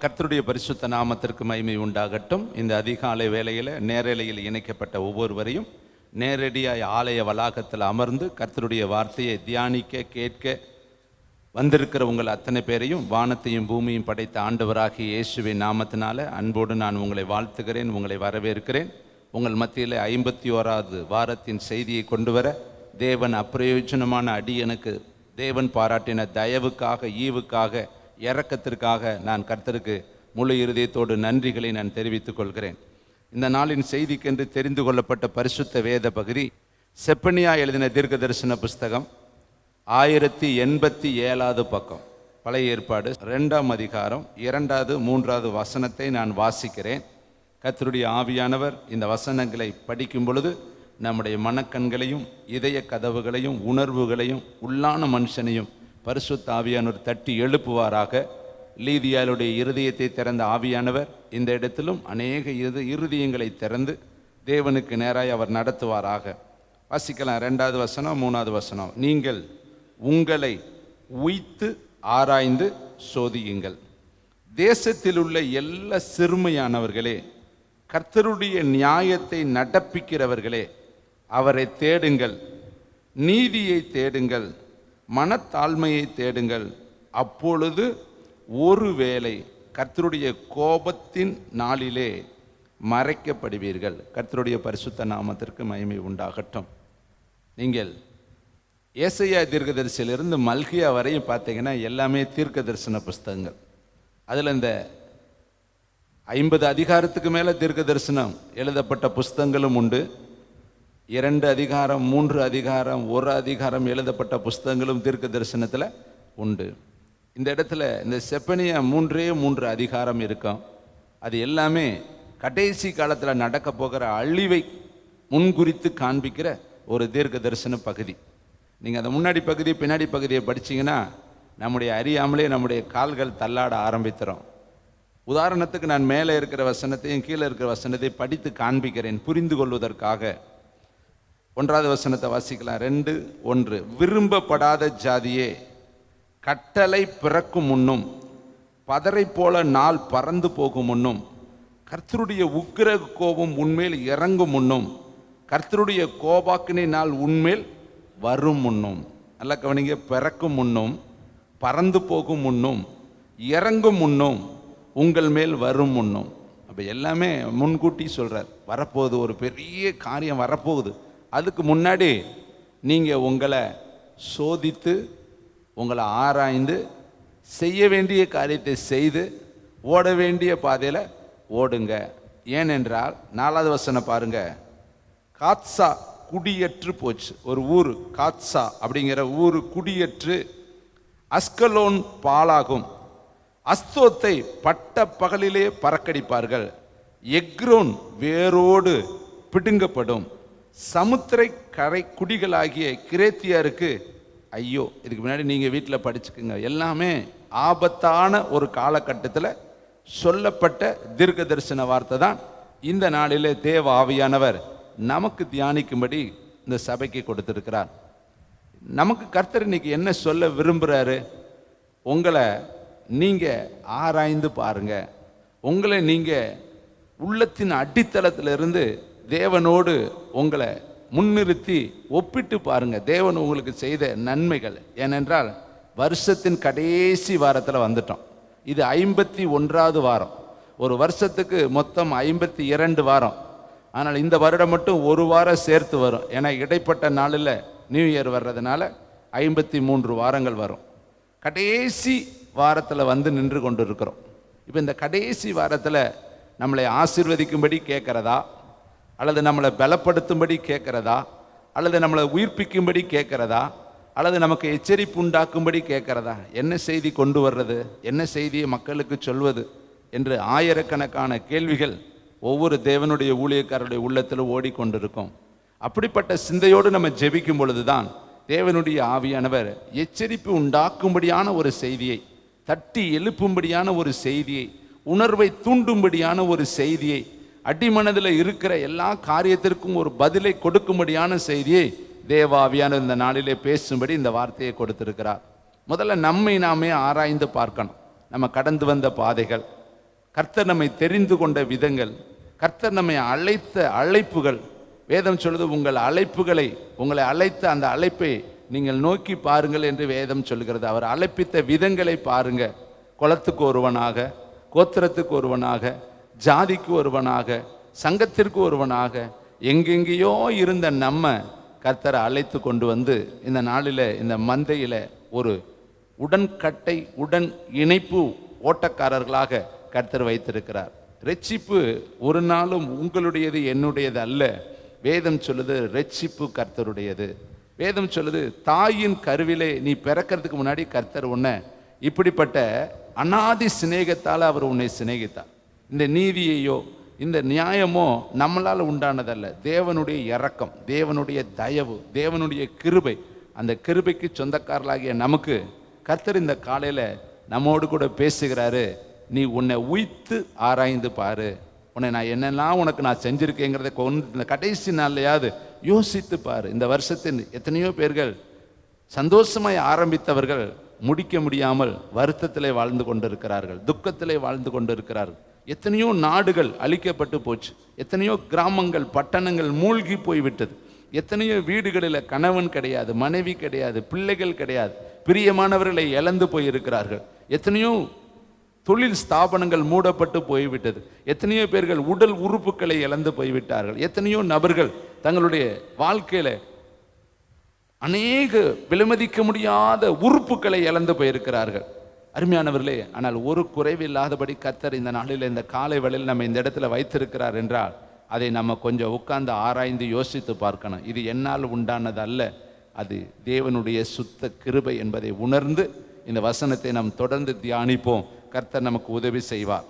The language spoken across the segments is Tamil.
கர்த்தருடைய பரிசுத்த நாமத்திற்கு மகிமை உண்டாகட்டும். இந்த அதிகாலை வேளையில் நேரலையில் இணைக்கப்பட்ட ஒவ்வொருவரையும் நேரடியாய் ஆலய வளாகத்தில் அமர்ந்து கர்த்தருடைய வார்த்தையை தியானிக்க கேட்க வந்திருக்கிற உங்கள் அத்தனை பேரையும் வானத்தையும் பூமியும் படைத்த ஆண்டவராகிய இயேசுவின் நாமத்தினால அன்போடு நான் உங்களை வாழ்த்துகிறேன், உங்களை வரவேற்கிறேன். உங்கள் மத்தியில் 51வது வாரத்தின் செய்தியை கொண்டு வர தேவன் அப்பிரயோஜனமான அடியனுக்கு தேவன் பாராட்டின தயவுக்காக, ஈவுக்காக, இரக்கத்திற்காக நான் கர்த்தருக்கு முழு இருதயத்தோடு நன்றிகளை நான் தெரிவித்துக் கொள்கிறேன். இந்த நாளின் செய்திக்கென்று தெரிந்து கொள்ளப்பட்ட பரிசுத்த வேத பகுதி செப்பனியா எழுதின தீர்க்க தரிசன புஸ்தகம் 1087வது பக்கம், பழைய ஏற்பாடு 2ஆம் அதிகாரம் 2வது 3வது வசனத்தை நான் வாசிக்கிறேன். கர்த்தருடைய ஆவியானவர் இந்த வசனங்களை படிக்கும் பொழுது நம்முடைய மனக்கண்களையும் இதய கதவுகளையும் உணர்வுகளையும் உள்ளான மனுஷனையும் பரிசுத்த ஆவியானவர் தட்டி எழுப்புவாராக. லீதியாளுடைய இருதயத்தை திறந்த ஆவியானவர் இந்த இடத்திலும் அநேக இருதயங்களை திறந்து தேவனுக்கு நேராய் அவர் நடத்துவாராக. வாசிக்கலாம். 2வது வசனம் 3வது வசனம். நீங்கள் உங்களை உய்த்து ஆராய்ந்து சோதியுங்கள், தேசத்தில் உள்ள எல்லா சிறுமையானவர்களே, கர்த்தருடைய நியாயத்தை நடப்பிக்கிறவர்களே, அவரை தேடுங்கள், நீதியை தேடுங்கள், மனத்தாழ்மையை தேடுங்கள். அப்பொழுது ஒருவேளை கர்த்தருடைய கோபத்தின் நாளிலே மறைக்கப்படுவீர்கள். கர்த்தருடைய பரிசுத்த நாமத்திற்கு மகிமை உண்டாகட்டும். நீங்கள் ஏசாயா தீர்க்கதரிசியிலிருந்து மல்கியா வரையும் பார்த்தீங்கன்னா எல்லாமே தீர்க்க தரிசன புஸ்தகங்கள். அதில் இந்த 50 அதிகாரத்துக்கு மேலே தீர்க்க தரிசனம் எழுதப்பட்ட புஸ்தகங்களும் உண்டு. 2 அதிகாரம் 3 அதிகாரம் 1 அதிகாரம் எழுதப்பட்ட புஸ்தகங்களும் தீர்க்க தரிசனத்தில் உண்டு. இந்த இடத்துல இந்த செப்பனியா 3 அதிகாரம் இருக்கும். அது எல்லாமே கடைசி காலத்தில் நடக்க போகிற அழிவை முன்குறித்து காண்பிக்கிற ஒரு தீர்க்க தரிசன பகுதி. நீங்கள் அந்த முன்னாடி பகுதி பின்னாடி பகுதியை படிச்சிங்கன்னா நம்முடைய அறியாமலே நம்முடைய கால்கள் தள்ளாட ஆரம்பிக்கிறோம். உதாரணத்துக்கு நான் மேலே இருக்கிற வசனத்தையும் கீழே இருக்கிற வசனத்தையும் படித்து காண்பிக்கிறேன் புரிந்து கொள்வதற்காக. 1வது வசனத்தை வாசிக்கலாம். 2:1. விரும்பப்படாத ஜாதியே, கட்டளை பிறக்கும் முன்னும் பதரை போல நாள் பறந்து போகும் முன்னும், கர்த்தருடைய உக்கிர கோபம் உன்மேல் இறங்கும் முன்னும், கர்த்தருடைய கோபாக்கினை நாள் உன்மேல் வரும் முன்னும். நல்லா கவனிங்க. பிறக்கும் முன்னும், பறந்து போகும் முன்னும், இறங்கும் முன்னும், உங்கள் மேல் வரும் முன்னும். அப்போ எல்லாமே முன்கூட்டி சொல்கிறார். வரப்போகுது, ஒரு பெரிய காரியம் வரப்போகுது. அதுக்கு முன்னாடி நீங்கள் உங்களை சோதித்து, உங்களை ஆராய்ந்து, செய்ய வேண்டிய காரியத்தை செய்து, ஓட வேண்டிய பாதையில் ஓடுங்க. ஏனென்றால் 4வது வசனம் பாருங்க. காத்சா குடியற்று போச்சு. ஒரு ஊர் காத்சா அப்படிங்கிற ஊர் குடியற்று, அஸ்கலோன் பாழாகும், அஸ்தோத்தை பட்ட பகலிலே பறக்கடிப்பார்கள், எக்ரோன் வேரோடு பிடுங்கப்படும், சமுத்திர கரை குடிகளாகிய கிரேத்தியருக்கு ஐயோ. இதுக்கு முன்னாடி நீங்கள் வீட்டில் படிச்சுக்குங்க. எல்லாமே ஆபத்தான ஒரு காலகட்டத்தில் சொல்லப்பட்ட தீர்க்க தரிசன வார்த்தை தான் இந்த நாளிலே தேவ ஆவியானவர் நமக்கு தியானிக்கும்படி இந்த சபைக்கு கொடுத்திருக்கிறார். நமக்கு கர்த்தர் இன்னைக்கு என்ன சொல்ல விரும்புகிறாரு? உங்களை நீங்கள் ஆராய்ந்து பாருங்க. உங்களை நீங்கள் உள்ளத்தின் அடித்தளத்திலிருந்து தேவனோடு உங்களை முன்னிறுத்தி ஒப்பிட்டு பாருங்க, தேவன் உங்களுக்கு செய்த நன்மைகள். ஏனென்றால் வருஷத்தின் கடைசி வாரத்தில் வந்துட்டோம். இது 51வது வாரம். ஒரு வருஷத்துக்கு மொத்தம் 52 வாரம். ஆனால் இந்த வருடம் மட்டும் ஒரு வாரம் சேர்த்து வரும். ஏன்னா இடைப்பட்ட நாளில் நியூ இயர் வர்றதுனால 53 வாரங்கள் வரும். கடைசி வாரத்தில் வந்து நின்று கொண்டு இருக்கிறோம். இப்போ இந்த கடைசி வாரத்தில் நம்மளை ஆசீர்வதிக்கும்படி கேட்குறதா, அல்லது நம்மளை பலப்படுத்தும்படி கேட்குறதா, அல்லது நம்மளை உயிர்ப்பிக்கும்படி கேட்குறதா, அல்லது நமக்கு எச்சரிப்பு உண்டாக்கும்படி கேட்குறதா, என்ன செய்தி கொண்டு வர்றது, என்ன செய்தியை மக்களுக்கு சொல்வது என்று ஆயிரக்கணக்கான கேள்விகள் ஒவ்வொரு தேவனுடைய ஊழியக்காரருடைய உள்ளத்தில் ஓடிக்கொண்டிருக்கும். அப்படிப்பட்ட சிந்தையோடு நம்ம ஜெபிக்கும் பொழுது தான் தேவனுடைய ஆவியானவர் எச்சரிப்பு உண்டாக்கும்படியான ஒரு செய்தியை, தட்டி எழுப்பும்படியான ஒரு செய்தியை, உணர்வை தூண்டும்படியான ஒரு செய்தியை, அடிமனதில் இருக்கிற எல்லா காரியத்திற்கும் ஒரு பதிலை கொடுக்கும்படியான செய்தியை தேவாவியான இந்த நாளிலே பேசும்படி இந்த வார்த்தையை கொடுத்திருக்கிறார். முதல்ல நம்மை நாமே ஆராய்ந்து பார்க்கணும். நம்ம கடந்து வந்த பாதைகள், கர்த்தர் நம்மை தெரிந்து கொண்ட விதங்கள், கர்த்தர் நம்மை அழைத்த அழைப்புகள். வேதம் சொல்லுது, உங்களை அழைத்த அந்த அழைப்பை நீங்கள் நோக்கி பாருங்கள் என்று வேதம் சொல்கிறது. அவர் அழைப்பித்த விதங்களை பாருங்க. குலத்துக்கு ஒருவனாக, கோத்திரத்துக்கு ஒருவனாக, ஜாதிக்கு ஒருவனாக, சங்கத்திற்கு ஒருவனாக, எங்கெங்கேயோ இருந்த நம்ம கர்த்தரை அழைத்து கொண்டு வந்து இந்த நாளில் இந்த மந்தையில் ஒரு உடன்கட்டை உடன் இணைப்பு ஓட்டக்காரர்களாக கர்த்தர் வைத்திருக்கிறார். ரட்சிப்பு ஒரு நாளும் உங்களுடையது என்னுடையது அல்ல. வேதம் சொல்லுது ரட்சிப்பு கர்த்தருடையது. வேதம் சொல்லுது தாயின் கருவிலே நீ பிறக்கிறதுக்கு முன்னாடி கர்த்தர் உன்னை இப்படிப்பட்ட அநாதி சிநேகத்தால் அவர் உன்னை சிநேகித்தார். இந்த நீதியையோ இந்த நியாயமோ நம்மளால் உண்டானதல்ல. தேவனுடைய இரக்கம், தேவனுடைய தயவு, தேவனுடைய கிருபை. அந்த கிருபைக்கு சொந்தக்காரர்களாகிய நமக்கு கர்த்தர் இந்த காலையில் நம்மோடு கூட பேசுகிறாரு. நீ உன்னை உய்த்து ஆராய்ந்து பாரு. உன்னை நான் என்னெல்லாம் உனக்கு நான் செஞ்சுருக்கேங்கிறத இந்த கடைசி நாள்லையாவது யோசித்து பாரு. இந்த வருஷத்தின் எத்தனையோ பேர்கள் சந்தோஷமாய் ஆரம்பித்தவர்கள் முடிக்க முடியாமல் வருத்தத்திலே வாழ்ந்து கொண்டிருக்கிறார்கள், துக்கத்திலே வாழ்ந்து கொண்டிருக்கிறார்கள். எத்தனையோ நாடுகள் அழிக்கப்பட்டு போச்சு, எத்தனையோ கிராமங்கள் பட்டணங்கள் மூழ்கி போய்விட்டது, எத்தனையோ வீடுகளில் கணவன் கிடையாது, மனைவி கிடையாது, பிள்ளைகள் கிடையாது, பிரியமானவர்களை இழந்து போயிருக்கிறார்கள். எத்தனையோ தொழில் ஸ்தாபனங்கள் மூடப்பட்டு போய்விட்டது. எத்தனையோ பேர்கள் உடல் உறுப்புகளை இழந்து போய்விட்டார்கள். எத்தனையோ நபர்கள் தங்களுடைய வாழ்க்கையில அநேக விலைமதிக்க முடியாத உறுப்புகளை இழந்து போயிருக்கிறார்கள். அருமையானவர்களே, ஆனால் ஒரு குறைவில்லாதபடி கர்த்தர் இந்த நாளில் இந்த காலை வேளையில் நம்ம இந்த இடத்துல வைத்திருக்கிறார் என்றால் அதை நம்ம கொஞ்சம் உட்கார்ந்து ஆராய்ந்து யோசித்து பார்க்கணும். இது என்னால் உண்டானது அல்ல, அது தேவனுடைய சுத்த கிருபை என்பதை உணர்ந்து இந்த வசனத்தை நாம் தொடர்ந்து தியானிப்போம். கர்த்தர் நமக்கு உதவி செய்வார்.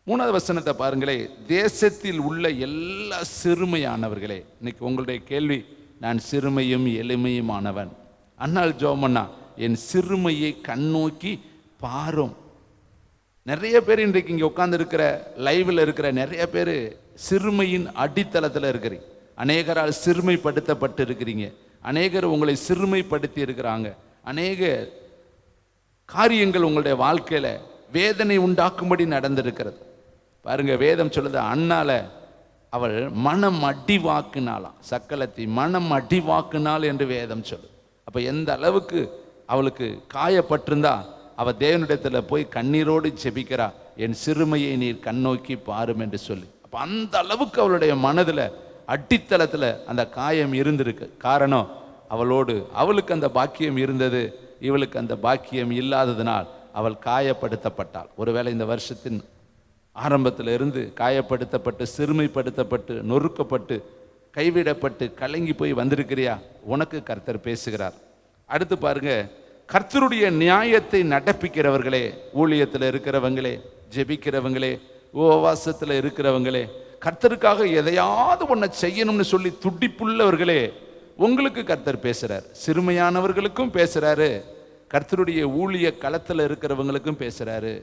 3வது வசனத்தை பாருங்களே. தேசத்தில் உள்ள எல்லா சிறுமையானவர்களே. இன்னைக்கு உங்களுடைய கேள்வி, நான் சிறுமையும் எளிமையுமானவன். அண்ணால் ஜோமண்ணா, என் சிறுமையை கண்ணோக்கி பாரும். நிறைய பேர் இன்றைக்கு இங்கே உட்கார்ந்து இருக்கிற லைவில் இருக்கிற நிறைய பேர் சிறுமையின் அடித்தளத்தில் இருக்கிறீங்க. அநேகரால் சிறுமைப்படுத்தப்பட்டு இருக்கிறீங்க. அநேகர் உங்களை சிறுமைப்படுத்தி இருக்கிறாங்க. அநேக காரியங்கள் உங்களுடைய வாழ்க்கையில வேதனை உண்டாக்கும்படி நடந்திருக்கிறது. பாருங்க, வேதம் சொல்லுது, அண்ணால அவள் மனம் அடிவாக்குனாலாம், சக்கலத்தி மனம் அடிவாக்குனாள் என்று வேதம் சொல்லு. அப்ப எந்த அளவுக்கு அவளுக்கு காயப்பட்டிருந்தா அவ தேவனிடத்துல போய் கண்ணீரோடு ஜெபிக்கிறா, என் சிறுமையை நீர் கண்ணோக்கி பாரும் என்று சொல்லி. அப்ப அந்த அளவுக்கு அவளுடைய மனதுல அடித்தளத்துல அந்த காயம் இருந்திருக்கு. காரணம், அவளுக்கு அந்த பாக்கியம் இருந்தது, இவளுக்கு அந்த பாக்கியம் இல்லாததினால் அவள் காயப்படுத்தப்பட்டாள். ஒருவேளை இந்த வருஷத்தின் ஆரம்பத்தில் இருந்து காயப்படுத்தப்பட்டு, சிறுமைப்படுத்தப்பட்டு, நொறுக்கப்பட்டு, கைவிடப்பட்டு, கலங்கி போய் வந்திருக்கிறியா? உனக்கு கர்த்தர் பேசுகிறார். அடுத்து பாருங்க, கர்த்தருடைய நியாயத்தை நடப்பிக்கிறவர்களே, ஊழியத்தில் இருக்கிறவங்களே, ஜெபிக்கிறவங்களே, உபவாசத்தில் இருக்கிறவங்களே, கர்த்தருக்காக எதையாவது ஒன்றை செய்யணும்னு சொல்லி துடிப்புள்ளவர்களே, உங்களுக்கு கர்த்தர் பேசுறார். சிறுமையானவர்களுக்கும் பேசுறாரு, கர்த்தருடைய ஊழிய களத்தில் இருக்கிறவங்களுக்கும் பேசுறாரு,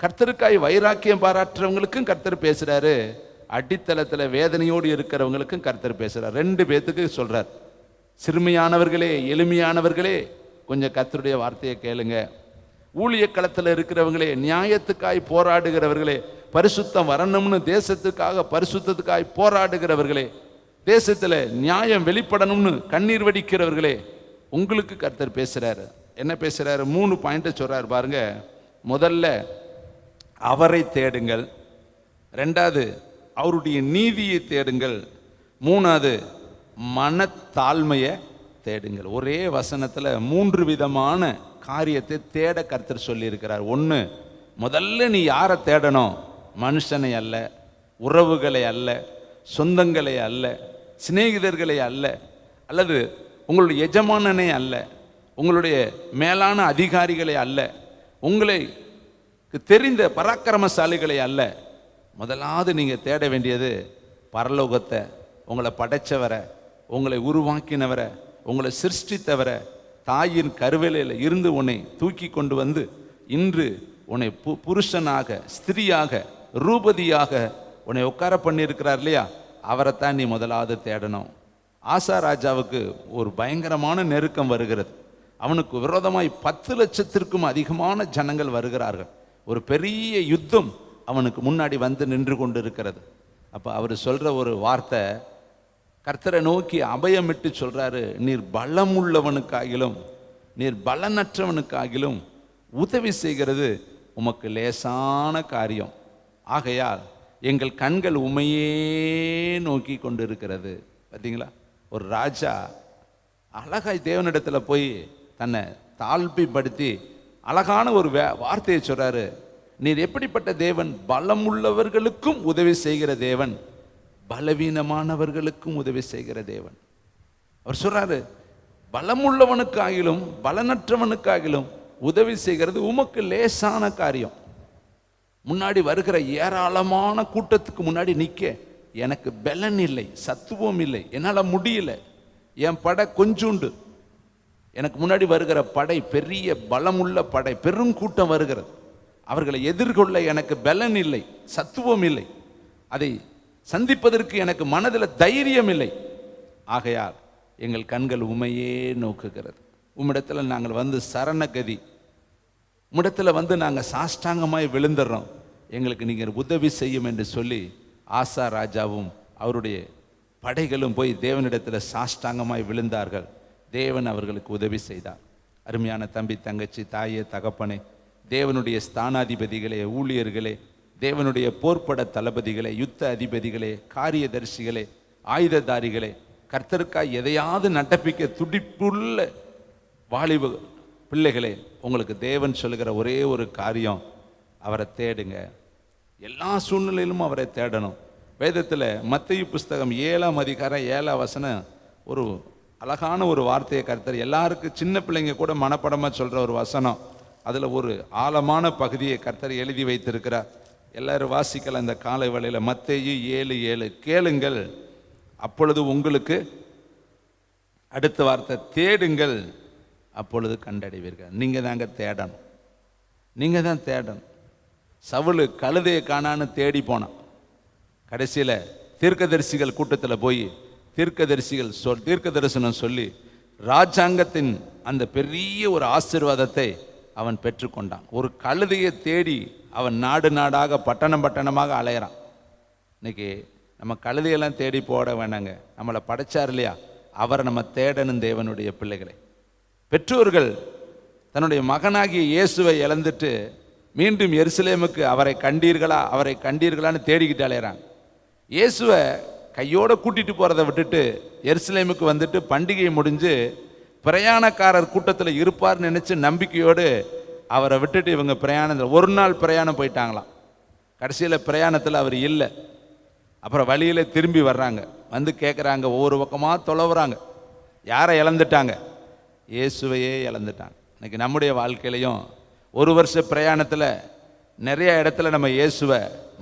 கர்த்தருக்காய் வைராக்கியம் பாராட்டுறவங்களுக்கும் கர்த்தர் பேசுறாரு, அடித்தளத்தில் வேதனையோடு இருக்கிறவங்களுக்கும் கர்த்தர் பேசுறார். 2 பேத்துக்கு சொல்றார். சிறுமையானவர்களே, எளிமையானவர்களே, கொஞ்சம் கர்த்தருடைய வார்த்தையை கேளுங்க. ஊழிய களத்தில் இருக்கிறவங்களே, நியாயத்துக்காய் போராடுகிறவர்களே, பரிசுத்தம் வரணும்னு தேசத்துக்காக பரிசுத்தத்துக்காய் போராடுகிறவர்களே, தேசத்துல நியாயம் வெளிப்படணும்னு கண்ணீர் வடிக்கிறவர்களே, உங்களுக்கு கர்த்தர் பேசுறாரு. என்ன பேசுறாரு? 3 பாயிண்ட் சொல்றாரு பாருங்க. முதல்ல அவரை தேடுங்கள், 2வது அவருடைய நீதியை தேடுங்கள், 3வது மனத்தாழ்மையை தேடுங்கள். ஒரே வசனத்துல 3 விதமான காரியத்தை தேட கர்த்தர் சொல்லி இருக்கிறார். 1, முதல்ல நீ யாரை தேடணும்? மனுஷனை அல்ல, உறவுகளை அல்ல, சொந்தங்களை அல்ல, சிநேகிதர்களை அல்ல, அல்லது உங்களுடைய எஜமானனை அல்ல, உங்களுடைய மேலான அதிகாரிகளை அல்ல, உங்களுக்கு தெரிந்த பராக்கிரமசாலிகளை அல்ல. முதலாவது நீங்க தேட வேண்டியது பரலோகத்தை, உங்களை படைச்சவரை, உங்களை உருவாக்கினவரை, உங்களை சிருஷ்டித்தவரை, தாயின் கருவேலையில் இருந்து உன்னை தூக்கி கொண்டு வந்து இன்று உன்னை புருஷனாக, ஸ்திரியாக, ரூபதியாக உன்னை உட்கார பண்ணியிருக்கிறார் இல்லையா? அவரைத்தான் நீ முதலாவது தேடணும். ஆசா ராஜாவுக்கு ஒரு பயங்கரமான நெருக்கம் வருகிறது. அவனுக்கு விரோதமாய் 10 லட்சத்திற்கும் அதிகமான ஜனங்கள் வருகிறார்கள். ஒரு பெரிய யுத்தம் அவனுக்கு முன்னாடி வந்து நின்று கொண்டு இருக்கிறது. அப்போ அவர் சொல்கிற ஒரு வார்த்தை, கர்த்தரை நோக்கி அபயமிட்டு சொல்கிறாரு, நீர் பலமுள்ளவனுக்காகிலும் நீர் பலனற்றவனுக்காகிலும் உதவி செய்கிறது உமக்கு லேசான காரியம். ஆகையால் எங்கள் கண்கள் உமையே நோக்கி கொண்டு இருக்கிறது. பார்த்தீங்களா, ஒரு ராஜா அழகாய் தேவனிடத்தில் போய் தன்னை தாழ்மைப்படுத்தி அழகான ஒரு வார்த்தையை சொல்றாரு. நீர் எப்படிப்பட்ட தேவன்? பலமுள்ளவர்களுக்கும் உதவி செய்கிற தேவன், பலவீனமானவர்களுக்கும் உதவி செய்கிற தேவன். அவர் சொல்றாரு, பலமுள்ளவனுக்காகிலும் பலனற்றவனுக்காகிலும் உதவி செய்கிறது உமக்கு லேசான காரியம். முன்னாடி வருகிற ஏராளமான கூட்டத்துக்கு முன்னாடி நிற்க எனக்கு பலன் இல்லை, சத்துவம் இல்லை, என்னால் முடியல, என் படை கொஞ்சுண்டு. எனக்கு முன்னாடி வருகிற படை பெரிய பலமுள்ள படை, பெருங்கூட்டம் வருகிறது. அவர்களை எதிர்கொள்ள எனக்கு பலன் இல்லை, சத்துவம் இல்லை, அதை சந்திப்பதற்கு எனக்கு மனதில் தைரியம் இல்லை. ஆகையால் எங்கள் கண்கள் உமையே நோக்குகிறது. உம்மிடத்தில் நாங்கள் வந்து சரணகதி, உம்மிடத்தில் வந்து நாங்கள் சாஷ்டாங்கமாய் விழுந்துடுறோம், எங்களுக்கு நீங்கள் உதவி செய்யும் என்று சொல்லி ஆசா ராஜாவும் அவருடைய படைகளும் போய் தேவனிடத்தில் சாஷ்டாங்கமாய் விழுந்தார்கள். தேவன் அவர்களுக்கு உதவி செய்தார். அருமையான தம்பி, தங்கச்சி, தாயே, தகப்பனே, தேவனுடைய ஸ்தானாதிபதிகளே, ஊழியர்களே, தேவனுடைய போர்ப்பட தளபதிகளே, யுத்த அதிபதிகளே, காரியதரிசிகளே, ஆயுததாரிகளே, கர்த்தருக்காய் எதையாவது நடப்பிக்க துடிப்புள்ள வாலிப பிள்ளைகளே, உங்களுக்கு தேவன் சொல்லுகிற ஒரே ஒரு காரியம், அவரை தேடுங்க. எல்லா சூழ்நிலையிலும் அவரை தேடணும். வேதத்தில் மத்தேயு புஸ்தகம் 7ஆம் அதிகாரம் 7ஆம் வசனம் ஒரு அழகான ஒரு வார்த்தையை கர்த்தர் எல்லாருக்கும், சின்ன பிள்ளைங்க கூட மனப்படமாக சொல்கிற ஒரு வசனம். அதில் ஒரு ஆழமான பகுதியை கர்த்தர் எழுதி வைத்திருக்கிறார். எல்லாரும் வாசிக்கலாம் இந்த காலை வேளையில். மத்தேயு 7:7, கேளுங்கள் அப்பொழுது உங்களுக்கு, அடுத்த வார்த்தை தேடுங்கள் அப்பொழுது கண்டடைவீர்கள். நீங்கள் தாங்க தேடணும், நீங்கள் தான் தேடணும். சவுல் கழுதையை காணான்னு தேடி போனான். கடைசியில் தீர்க்கதரிசிகள் கூட்டத்தில் போய் தீர்க்க தரிசனம் சொல்லி ராஜாங்கத்தின் அந்த பெரிய ஒரு ஆசீர்வாதத்தை அவன் பெற்றுக்கொண்டான். ஒரு கழுதையை தேடி அவன் நாடு நாடாக பட்டணம் பட்டணமாக அலையிறான். இன்னைக்கு நம்ம கழுதையெல்லாம் தேடி போட வேணாங்க, நம்மளை படைச்சார் இல்லையா, அவரை நம்ம தேடணும். தேவனுடைய பிள்ளைகளை, பெற்றோர்கள் தன்னுடைய மகனாகிய இயேசுவை இழந்துட்டு மீண்டும் எருசலேமுக்கு அவரை கண்டீர்களான்னு தேடிக்கிட்டு அலையிறாங்க. இயேசுவை கையோடு கூட்டிகிட்டு போகிறத விட்டுட்டு எருசலேமுக்கு வந்துட்டு பண்டிகை முடிஞ்சு பிரயாணக்காரர் கூட்டத்தில் இருப்பார்னு நினச்சி நம்பிக்கையோடு அவரை விட்டுட்டு இவங்க பிரயாணத்தில் ஒரு நாள் பிரயாணம் போயிட்டாங்களாம். கடைசியில் பிரயாணத்தில் அவர் இல்லை. அப்புறம் வழியில் திரும்பி வர்றாங்க, வந்து கேட்குறாங்க, ஒவ்வொரு பக்கமாக தொலைவுறாங்க. யாரை இழந்துட்டாங்க? இயேசுவையே இழந்துட்டாங்க. இன்னைக்கு நம்முடைய வாழ்க்கையிலையும் ஒரு வருஷ பிரயாணத்தில் நிறைய இடத்துல நம்ம இயேசுவை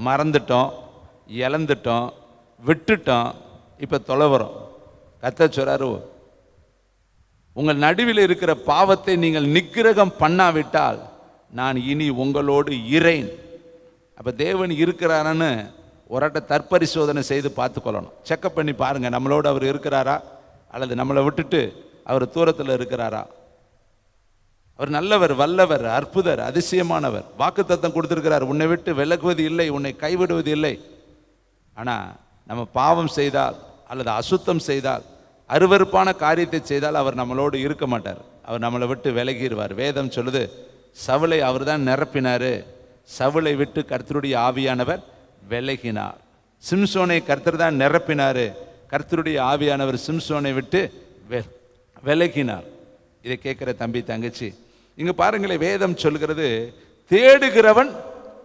மறந்துட்டோம், இழந்துட்டோம், விட்டுட்டோம், இப்போ தொலைவுறோம். கர்த்தர் சொல்றாரு, உங்கள் நடுவில் இருக்கிற பாவத்தை நீங்கள் நிக்கிரகம் பண்ணாவிட்டால் நான் இனி உங்களோடு இரேன். அப்போ தேவன் இருக்கிறாரான்னு ஒரு தற்பரிசோதனை செய்து பார்த்துக்கொள்ளணும். செக்கப் பண்ணி பாருங்கள், நம்மளோடு அவர் இருக்கிறாரா அல்லது நம்மளை விட்டுட்டு அவர் தூரத்தில் இருக்கிறாரா. அவர் நல்லவர், வல்லவர், அற்புதர், அதிசயமானவர். வாக்குத்தத்தம் கொடுத்திருக்கிறார், உன்னை விட்டு விலகுவது இல்லை, உன்னை கைவிடுவது இல்லை. ஆனால் நம்ம பாவம் செய்தால் அல்லது அசுத்தம் செய்தால், அருவருப்பான காரியத்தை செய்தால் அவர் நம்மளோடு இருக்க மாட்டார், அவர் நம்மளை விட்டு விலகிடுவார். வேதம் சொல்லுது, சவுலை அவர் தான் நிரப்பினார், சவுலை விட்டு கர்த்தருடைய ஆவியானவர் விலகினார். சிம்சோனை கர்த்தர் தான் நிரப்பினார், கர்த்தருடைய ஆவியானவர் சிம்சோனை விட்டு விலகினார். இதை கேட்குற தம்பி, தங்கச்சி, இங்கே பாருங்களேன், வேதம் சொல்கிறது, தேடுகிறவன்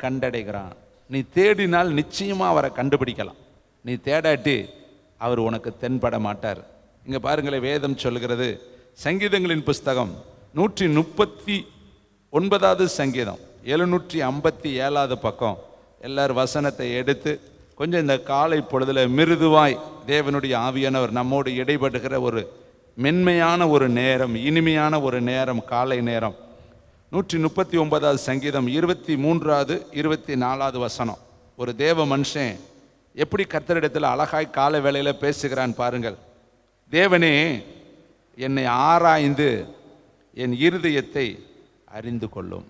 கண்டடைகிறான். நீ தேடினால் நிச்சயமாக அவரை கண்டுபிடிக்கலாம். நீ தேடாட்டி அவர் உனக்கு தென்பட மாட்டார். இங்கே பாருங்களேன், வேதம் சொல்கிறது, சங்கீதங்களின் புஸ்தகம் 139வது சங்கீதம் 757வது பக்கம். எல்லாரும் வசனத்தை எடுத்து கொஞ்சம் இந்த காலை பொழுதுல மிருதுவாய் தேவனுடைய ஆவியானவர் நம்மோடு இடைபடுகிற ஒரு மென்மையான ஒரு நேரம், இனிமையான ஒரு நேரம், காலை நேரம். 139வது சங்கீதம் 23வது 24வது வசனம். ஒரு தேவ மனுஷன் எப்படி கர்த்தரிடத்தில் அழகாய் கால வேளையில் பேசுகிறான் பாருங்கள். தேவனே, என்னை ஆராய்ந்து என் இருதயத்தை அறிந்து கொள்ளும்.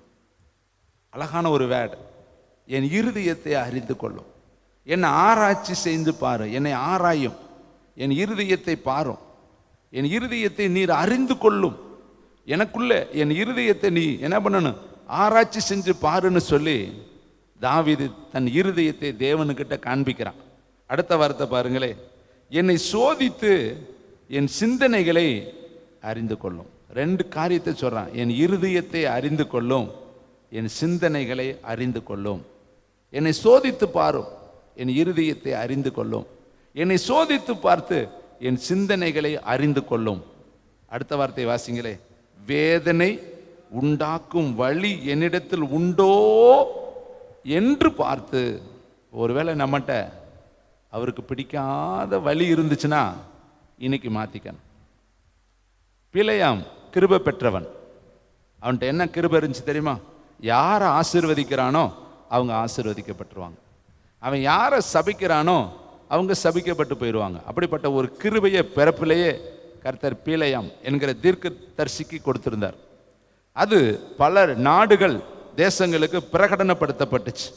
அழகான ஒரு வேர்டு. என் இருதயத்தை அறிந்து கொள்ளும். என்னை ஆராய்ச்சி செய்து பாரு, என்னை ஆராயும், என் இருதயத்தை பாரும், என் இருதயத்தை நீர் அறிந்து கொள்ளும். எனக்குள்ள என் இருதயத்தை நீ என்ன பண்ணணும், ஆராய்ச்சி செஞ்சு பாருன்னு சொல்லி தாவீது தன் இருதயத்தை தேவனுக்கிட்ட காண்பிக்கிறான். அடுத்த வார்த்தை பாருங்களே, என்னை சோதித்து என் சிந்தனைகளை அறிந்து கொள்ளும். ரெண்டு காரியத்தை சொல்றான். என் இருதயத்தை அறிந்து கொள்ளும், என் சிந்தனைகளை அறிந்து கொள்ளும். என்னை சோதித்து பாரும், என் இருதயத்தை அறிந்து கொள்ளும். என்னை சோதித்து பார்த்து என் சிந்தனைகளை அறிந்து கொள்ளும். அடுத்த வார்த்தை வாசிங்களே, வேதனை உண்டாக்கும் வழி என்னிடத்தில் உண்டோ என்று பார்த்து. ஒருவேளை நம்மகிட்ட அவருக்கு பிடிக்காத வழி இருந்துச்சுன்னா இன்னைக்கு மாத்திக்கணும். பிலேயாம் கிருபை பெற்றவன். அவன்கிட்ட என்ன கிருபை இருந்துச்சு தெரியுமா? யாரை ஆசீர்வதிக்கிறானோ அவங்க ஆசீர்வதிக்கப்பட்டுருவாங்க, அவன் யாரை சபிக்கிறானோ அவங்க சபிக்கப்பட்டு போயிடுவாங்க. அப்படிப்பட்ட ஒரு கிருபையை பிறப்பிலேயே கர்த்தர் பிலேயாம் என்கிற தீர்க்கதரிசிக்கு கொடுத்திருந்தார். அது பல நாடுகள் தேசங்களுக்கு பிரகடனப்படுத்தப்பட்டுச்சு.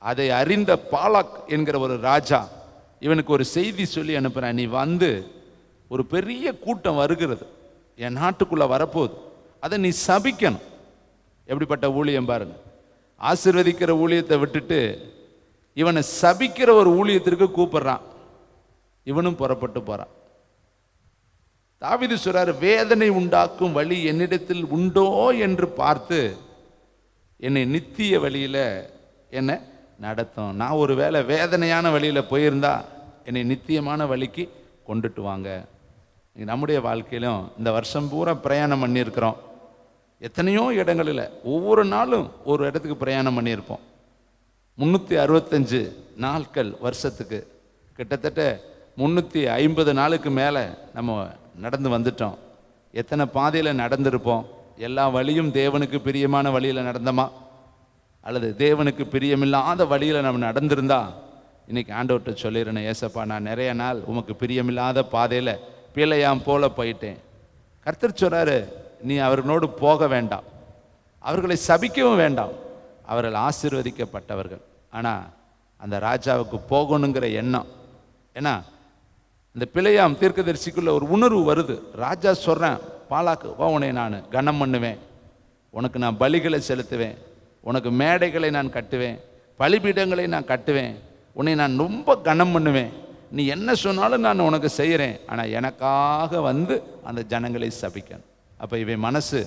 அதை அறிந்த பாலாக் என்கிற ஒரு ராஜா இவனுக்கு ஒரு செய்தி சொல்லி அனுப்புறான். நீ வந்து, ஒரு பெரிய கூட்டம் வருகிறது, என் நாட்டுக்குள்ள வரப்போகுது, அதை நீ சபிக்கணும். எப்படிப்பட்ட ஊழியம் பாருங்க. ஆசீர்வதிக்கிற ஊழியத்தை விட்டுட்டு இவனை சபிக்கிற ஒரு ஊழியத்திற்கு கூப்பிடுறான். இவனும் புறப்பட்டு போறான். தாவீது சொல்றாரு, வேதனை உண்டாக்கும் வழி என்னிடத்தில் உண்டோ என்று பார்த்து என்னை நித்திய வழியில என்ன நடத்தும். நான் ஒரு வேளை வேதனையான வழியில போயிருந்தா என்னை நித்தியமான வழிக்கு கொண்டுட்டு வாங்க. நம்முடைய வாழ்க்கையிலும் இந்த வருஷம் பூரா பிரயாணம் பண்ணியிருக்கிறோம். எத்தனையோ இடங்களில் ஒவ்வொரு நாளும் ஒரு இடத்துக்கு பிரயாணம் பண்ணியிருப்போம். 365 நாட்கள் வருஷத்துக்கு, கிட்டத்தட்ட 350 நாளுக்கு மேலே நம்ம நடந்து வந்துட்டோம். எத்தனை பாதையில் நடந்திருப்போம்? எல்லா வழியும் தேவனுக்கு பிரியமான வழியில் நடந்தோமா, அல்லது தேவனுக்கு பிரியமில்லாத வழியில் நம்ம நடந்திருந்தா இன்னைக்கு ஆண்டவர்கிட்ட சொல்லிடுறேன், ஏசப்பா நான் நிறைய நாள் உமக்கு பிரியமில்லாத பாதையில் பிழையாம் போல போயிட்டேன். கர்த்தர் சொல்றாரு, நீ அவர்களோடு போக வேண்டாம், அவர்களை சபிக்கவும் வேண்டாம், அவர்கள் ஆசீர்வதிக்கப்பட்டவர்கள். ஆனால் அந்த ராஜாவுக்கு போகணுங்கிற எண்ணம், ஏன்னா இந்த பிழையாம் தீர்க்கதரிசிக்குள்ள ஒரு உணர்வு வருது. ராஜா சொல்கிறேன், பாலாக்கு வா, உன்னை நான் கனம் பண்ணுவேன், உனக்கு நான் பலிகளை செலுத்துவேன், உனக்கு மேடைகளை நான் கட்டுவேன், பலிபீடங்களை நான் கட்டுவேன், உன்னை நான் ரொம்ப கனம் பண்ணுவேன், நீ என்ன சொன்னாலும் நான் உனக்கு செய்கிறேன், ஆனால் எனக்காக வந்து அந்த ஜனங்களை சபிக்கணும். அப்போ இவன் மனசு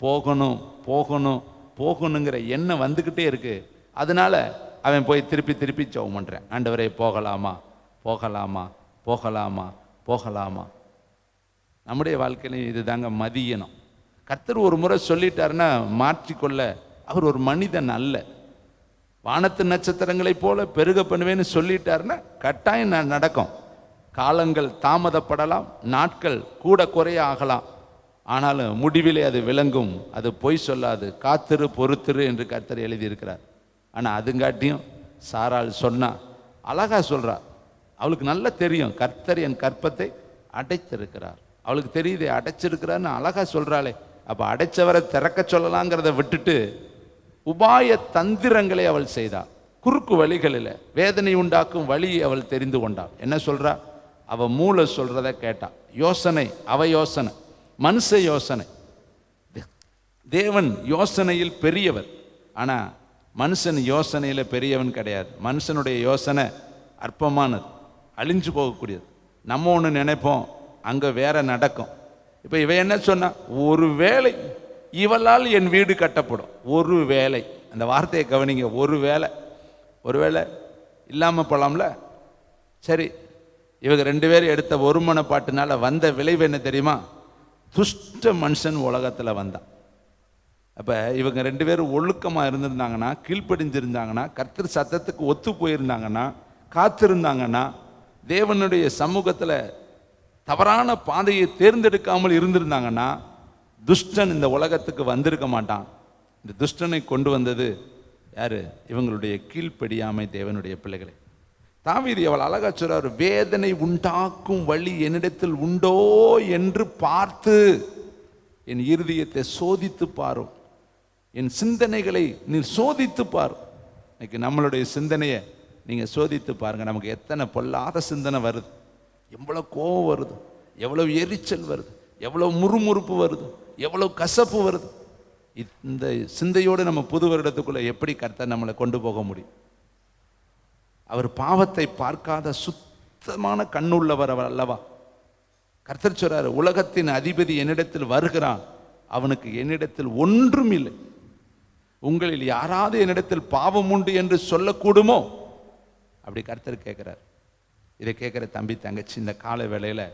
போகணும் போகணும் போகணுங்கிற எண்ணம் வந்துக்கிட்டே இருக்கு. அதனால அவன் போய் திருப்பி திருப்பி ஜெபம் பண்ணுறேன், ஆண்டவரே போகலாமா போகலாமா போகலாமா போகலாமா. நம்முடைய வாழ்க்கையிலும் இது தாங்க மதியனம். கர்த்தர் ஒரு முறை சொல்லிட்டாருன்னா மாற்றிக்கொள்ள அவர் ஒரு மனிதன் அல்ல. வானத்து நட்சத்திரங்களைப் போல பெருக பண்ணுவேன்னு சொல்லிட்டாருன்னா கட்டாயம் நடக்கும். காலங்கள் தாமதப்படலாம், நாட்கள் கூட குறைய ஆகலாம், ஆனாலும் முடிவிலே அது விளங்கும், அது பொய் சொல்லாது, காத்திரு பொறுத்திரு என்று கர்த்தர் எழுதியிருக்கிறார். ஆனால் அதுங்காட்டியும் சாராள் சொன்னா, அழகா சொல்றா, அவளுக்கு நல்லா தெரியும் கர்த்தர் என் கற்பத்தை அடைத்திருக்கிறார், அவளுக்கு தெரியுது அடைச்சிருக்கிறான்னு அழகா சொல்றாளே. அப்போ அடைச்சவரை திறக்க சொல்லலாங்கிறத விட்டுட்டு உபாய தந்திரங்களை அவள் செய்தாள். குறுக்கு வழிகளில் வேதனை உண்டாக்கும் வழியை அவள் தெரிந்து கொண்டாள். என்ன சொல்றா? அவ மூளை சொல்றத கேட்டா. யோசனை அவ யோசனை, மனுஷ யோசனை. தேவன் யோசனையில் பெரியவர், ஆனா மனுஷன் யோசனையில பெரியவன் கிடையாது. மனுஷனுடைய யோசனை அற்பமானது, அழிஞ்சு போகக்கூடியது. நம்ம ஒன்று நினைப்போம், அங்க வேற நடக்கும். இப்ப இவ என்ன சொன்னா, ஒரு வேளை இவளால் என் வீடு கட்டப்படும். ஒரு வேளை, அந்த வார்த்தையை கவனிங்க, ஒரு வேளை. ஒருவேளை இல்லாம போலாம்ல. சரி, இவங்க 2 பேரும் எடுத்த ஒரு மனப்பாட்டுனால வந்த விளைவு என்ன தெரியுமா? துஷ்ட மனுஷன் உலகத்துல வந்தான். அப்ப இவங்க 2 பேரும் ஒழுக்கமா இருந்திருந்தாங்கன்னா, கீழ்ப்படிஞ்சிருந்தாங்கன்னா, கர்த்தர் சத்தத்துக்கு ஒத்து போயிருந்தாங்கன்னா, காத்திருந்தாங்கன்னா, தேவனுடைய சமூகத்துல தவறான பாதையை தேர்ந்தெடுக்காமல் இருந்திருந்தாங்கன்னா, துஷ்டன் இந்த உலகத்துக்கு வந்திருக்க மாட்டான். இந்த துஷ்டனை கொண்டு வந்தது யாரு? இவங்களுடைய கீழ்ப்படியாமை தேவனுடைய பிள்ளைகளை. தாவீது அவள் அழகா சொல்றார், வேதனை உண்டாக்கும் வழி என்னிடத்தில் உண்டோ என்று பார்த்து என் இருதயத்தை சோதித்து பாரும், என் சிந்தனைகளை நீ சோதித்து பார். இன்னைக்கு நம்மளுடைய சிந்தனையை நீங்கள் சோதித்து பாருங்கள். நமக்கு எத்தனை பொல்லாத சிந்தனை வருது, எவ்வளோ கோபம் வருது, எவ்வளோ எரிச்சல் வருது, எவ்வளோ முறுமுறுப்பு வருது, எவ்வளோ கசப்பு வருது. இந்த சிந்தையோடு நம்ம புது வருடத்துக்குள்ளே எப்படி கர்த்தர் நம்மளை கொண்டு போக முடியும்? அவர் பாவத்தை பார்க்காத சுத்தமான கண்ணுள்ளவர் அவர் அல்லவா? கர்த்தர் சொல்றாரு, உலகத்தின் அதிபதி என்னிடத்தில் வருகிறான், அவனுக்கு என்னிடத்தில் ஒன்றும் இல்லை. உங்களில் யாராவது என்னிடத்தில் பாவம் உண்டு என்று சொல்லக்கூடுமோ? அப்படி கர்த்தர் கேட்கிறார். இதை கேட்குற தம்பி தங்கச்சி, இந்த கால வேளையில்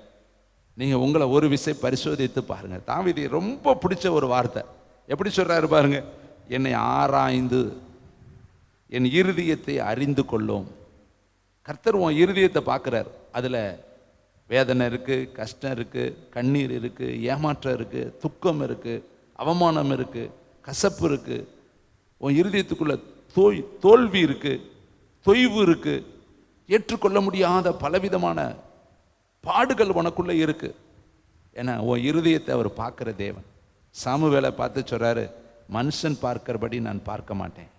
நீங்கள் உங்களை ஒரு விஷயம் பரிசோதித்து பாருங்க. தாவீது ரொம்ப பிடிச்ச ஒரு வார்த்தை எப்படி சொல்றாரு பாருங்க, என்னை ஆராய்ந்து என் இருதயத்தை அறிந்து கொள்ளும். கர்த்தர் உன் இருதயத்தை பார்க்குறார். அதில் வேதனை இருக்குது, கஷ்டம் இருக்குது, கண்ணீர் இருக்குது, ஏமாற்றம் இருக்குது, துக்கம் இருக்குது, அவமானம் இருக்குது, கசப்பு இருக்குது, உன் இருதயத்துக்குள்ள தோல்வி இருக்குது, தொய்வு இருக்குது, ஏற்றுக்கொள்ள முடியாத பலவிதமான பாடுகள் உனக்குள்ளே இருக்குது. ஏன்னா உன் இருதயத்தை அவர் பார்க்குற தேவன். சாமுவேலை பார்த்து சொல்கிறாரு, மனுஷன் பார்க்கிறபடி நான் பார்க்க மாட்டேன்.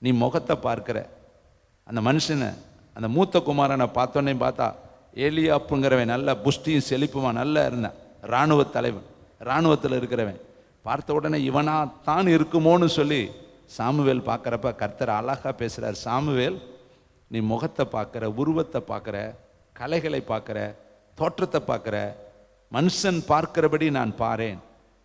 நீ முகத்தை பார்க்கிற. அந்த மனுஷனை, அந்த மூத்த குமாரனை பார்த்தோன்னே பார்த்தா ஏலியாப்புங்கிறவன் நல்ல புஷ்டியும் செழிப்புமா நல்லா இருந்தான், இராணுவ தலைவன், இராணுவத்தில் இருக்கிறவன். பார்த்த உடனே இவனா தான் இருக்குமோன்னு சொல்லி சாமுவேல் பார்க்குறப்ப கர்த்தர் அழகாக பேசுகிறார், சாமுவேல் நீ முகத்தை பார்க்குற, உருவத்தை பார்க்குற, கலைகளை பார்க்குற, தோற்றத்தை பார்க்குற, மனுஷன் பார்க்கிறபடி நான் பாரேன்,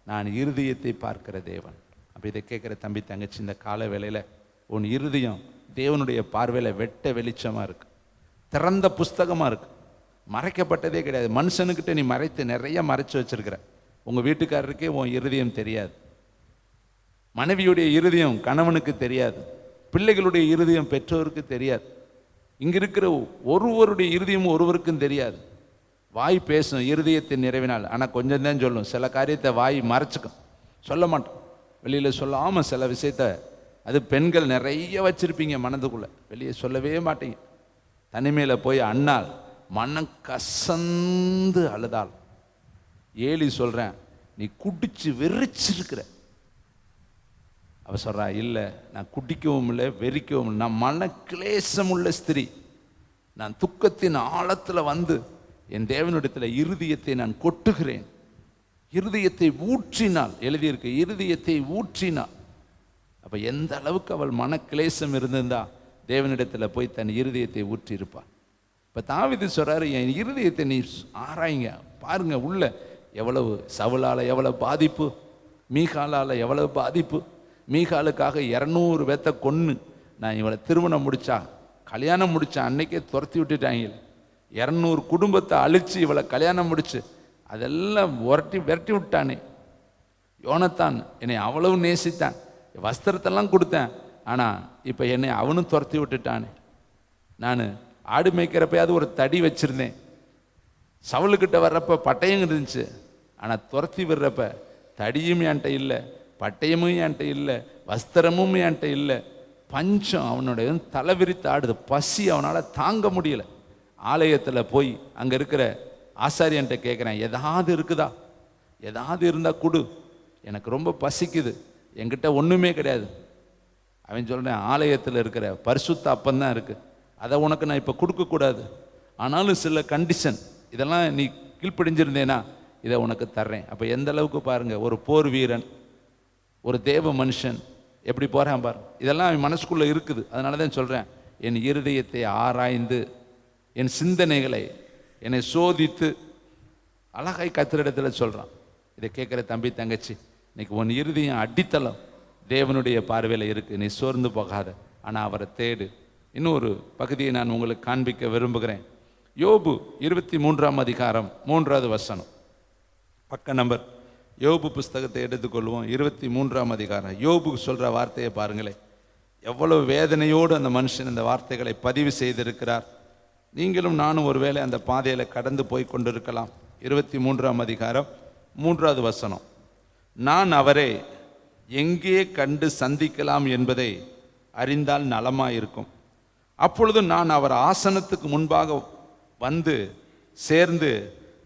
நான் இருதயத்தை பார்க்கிற தேவன். அப்போ இதை கேட்குற தம்பி தங்கச்சி, இந்த கால வேளையில் உன் இருதயம் தேவனுடைய பார்வையில் வெட்ட வெளிச்சமாக இருக்குது, திறந்த புஸ்தகமாக இருக்குது, மறைக்கப்பட்டதே கிடையாது. மனுஷனுக்கிட்ட நீ மறைத்து நிறைய மறைச்சு வச்சிருக்கிற. உங்கள் வீட்டுக்காரருக்கே உன் இருதயம் தெரியாது, மனைவியுடைய இருதயம் கணவனுக்கு தெரியாது, பிள்ளைகளுடைய இருதயம் பெற்றோருக்கு தெரியாது, இங்கே இருக்கிற ஒருவருடைய இருதயமும் ஒருவருக்கும் தெரியாது. வாய் பேசும் இருதயத்தின் நிறைவினால், ஆனால் கொஞ்சம் தான் சொல்லும். சில காரியத்தை வாய் மறைச்சிக்கும், சொல்ல மாட்டோம், வெளியில் சொல்லாமல் சில விஷயத்த, அது பெண்கள் நிறைய வச்சுருப்பீங்க மனதுக்குள்ளே, வெளியே சொல்லவே மாட்டீங்க. தனிமையில் போய் அண்ணால் மனம் கசந்து அழுதாள். ஏலி சொல்கிறேன், நீ குடிச்சு வெறிச்சிருக்கிற. அவ சொல்கிறா, இல்லை நான் குடிக்கவும் இல்லை, வெறிக்கவும் இல்லை, நான் மன கிளேசம் உள்ள ஸ்திரீ, நான் துக்கத்தின் ஆழத்தில் வந்து என் தேவனிடத்தில் இருதயத்தை நான் கொட்டுகிறேன். இருதயத்தை ஊற்றினாள், எழுதியிருக்கு, இருதயத்தை ஊற்றினாள். அப்போ எந்த அளவுக்கு அவள் மன கிளேசம் இருந்திருந்தா தேவனிடத்தில் போய் தன் இருதயத்தை ஊற்றி இருப்பாள். இப்போ தாவீது சொல்கிறாரு, என் இருதயத்தை நீ ஆராய்ங்க, பாருங்க உள்ள எவ்வளவு, சவுலால் எவ்வளவு பாதிப்பு, மீகாலால் எவ்வளவு பாதிப்பு. மீகாலுக்காக 200 பேத்த கொன்று நான் இவளை திருமணம் முடித்தா, கல்யாணம் முடித்தா அன்னைக்கே துரத்தி விட்டுட்டாங்க. 200 குடும்பத்தை அழித்து இவளை கல்யாணம் முடிச்சு அதெல்லாம் விரட்டி விட்டானே. யோனத்தான் என்னை அவ்வளவு நேசித்தான், வஸ்திரத்தெல்லாம் கொடுத்தேன், ஆனால் இப்போ என்னை அவனும் துரத்தி விட்டுட்டானே. நான் ஆடு மேய்க்கிறப்பயாவது ஒரு தடி வச்சுருந்தேன், சவுளுக்கிட்ட வர்றப்ப பட்டயம் இருந்துச்சு, ஆனால் துரத்தி விடுறப்ப தடியும் என்கிட்ட இல்லை, பட்டயமும் என்கிட்ட இல்லை, வஸ்திரமும் என்கிட்ட இல்லை. பஞ்சம் அவனுடைய தலை விரித்து ஆடுது, பசி அவனால் தாங்க முடியலை. ஆலயத்தில் போய் அங்கே இருக்கிற ஆசாரியன்ட்ட கேட்குறேன், ஏதாவது இருக்குதா, ஏதாவது இருந்தால் கொடு, எனக்கு ரொம்ப பசிக்குது, என்கிட்ட ஒன்றுமே கிடையாது. அவன் சொல்கிறேன், ஆலயத்தில் இருக்கிற பரிசுத்த அப்பந்தான் இருக்குது, அதை உனக்கு நான் இப்போ கொடுக்கக்கூடாது, ஆனாலும் சில கண்டிஷன், இதெல்லாம் நீ கீழ்ப்படிஞ்சிருந்தேனா இதை உனக்கு தர்றேன். அப்போ எந்த அளவுக்கு பாருங்கள், ஒரு போர் வீரன், ஒரு தேவ மனுஷன் எப்படி போகிறான் பாரு. இதெல்லாம் அவன் மனசுக்குள்ளே இருக்குது. அதனால தான் சொல்கிறேன், என் இருதயத்தை ஆராய்ந்து என் சிந்தனைகளை என்னை சோதித்து அழகாய் கர்த்தரிடத்தில் சொல்கிறான். இதை கேட்குற தம்பி தங்கச்சி, இன்னைக்கு உன் இருதயம் அடித்தளம் தேவனுடைய பார்வையில் இருக்குது, நீ சோர்ந்து போகாத, ஆனால் அவரை தேடு. இன்னொரு பகுதியை நான் உங்களுக்கு காண்பிக்க விரும்புகிறேன். யோபு 23ஆம் அதிகாரம் 3வது வசனம், பக்க நம்பர். யோபு புஸ்தகத்தை எடுத்துக்கொள்வோம். 23ஆம் அதிகாரம். யோபு சொல்கிற வார்த்தையை பாருங்களேன், எவ்வளவு வேதனையோடு அந்த மனுஷன் இந்த வார்த்தைகளை பதிவு செய்திருக்கிறார். நீங்களும் நானும் ஒருவேளை அந்த பாதையில் கடந்து போய் கொண்டிருக்கலாம். 23ஆம் அதிகாரம் 3வது வசனம், நான் அவரை எங்கே கண்டு சந்திக்கலாம் என்பதை அறிந்தால் நலமாயிருக்கும். அப்பொழுது நான் அவர் ஆசனத்துக்கு முன்பாக வந்து சேர்ந்து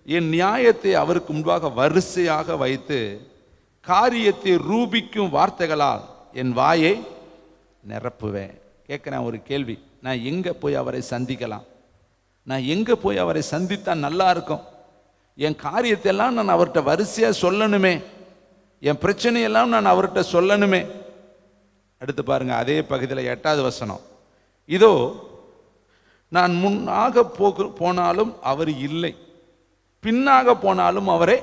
என் நியாயத்தை அவருக்கு முன்பாக வரிசையாக வைத்து காரியத்தை ரூபிக்கும் வார்த்தைகளால் என் வாயை நிரப்புவேன். கேட்குறேன் ஒரு கேள்வி, நான் எங்கே போய் அவரை சந்திக்கலாம்? நான் எங்கே போய் அவரை சந்தித்தா நல்லா இருக்கும்? என் காரியத்தையெல்லாம் நான் அவர்கிட்ட வரிசையாக சொல்லணுமே, என் பிரச்சனையெல்லாம் நான் அவர்கிட்ட சொல்லணுமே. அடுத்து பாருங்க, அதே பகுதியில் 8வது வசனம், இதோ நான் முன்னாக போனாலும் அவர் இல்லை, பின்னாக போனாலும் அவரை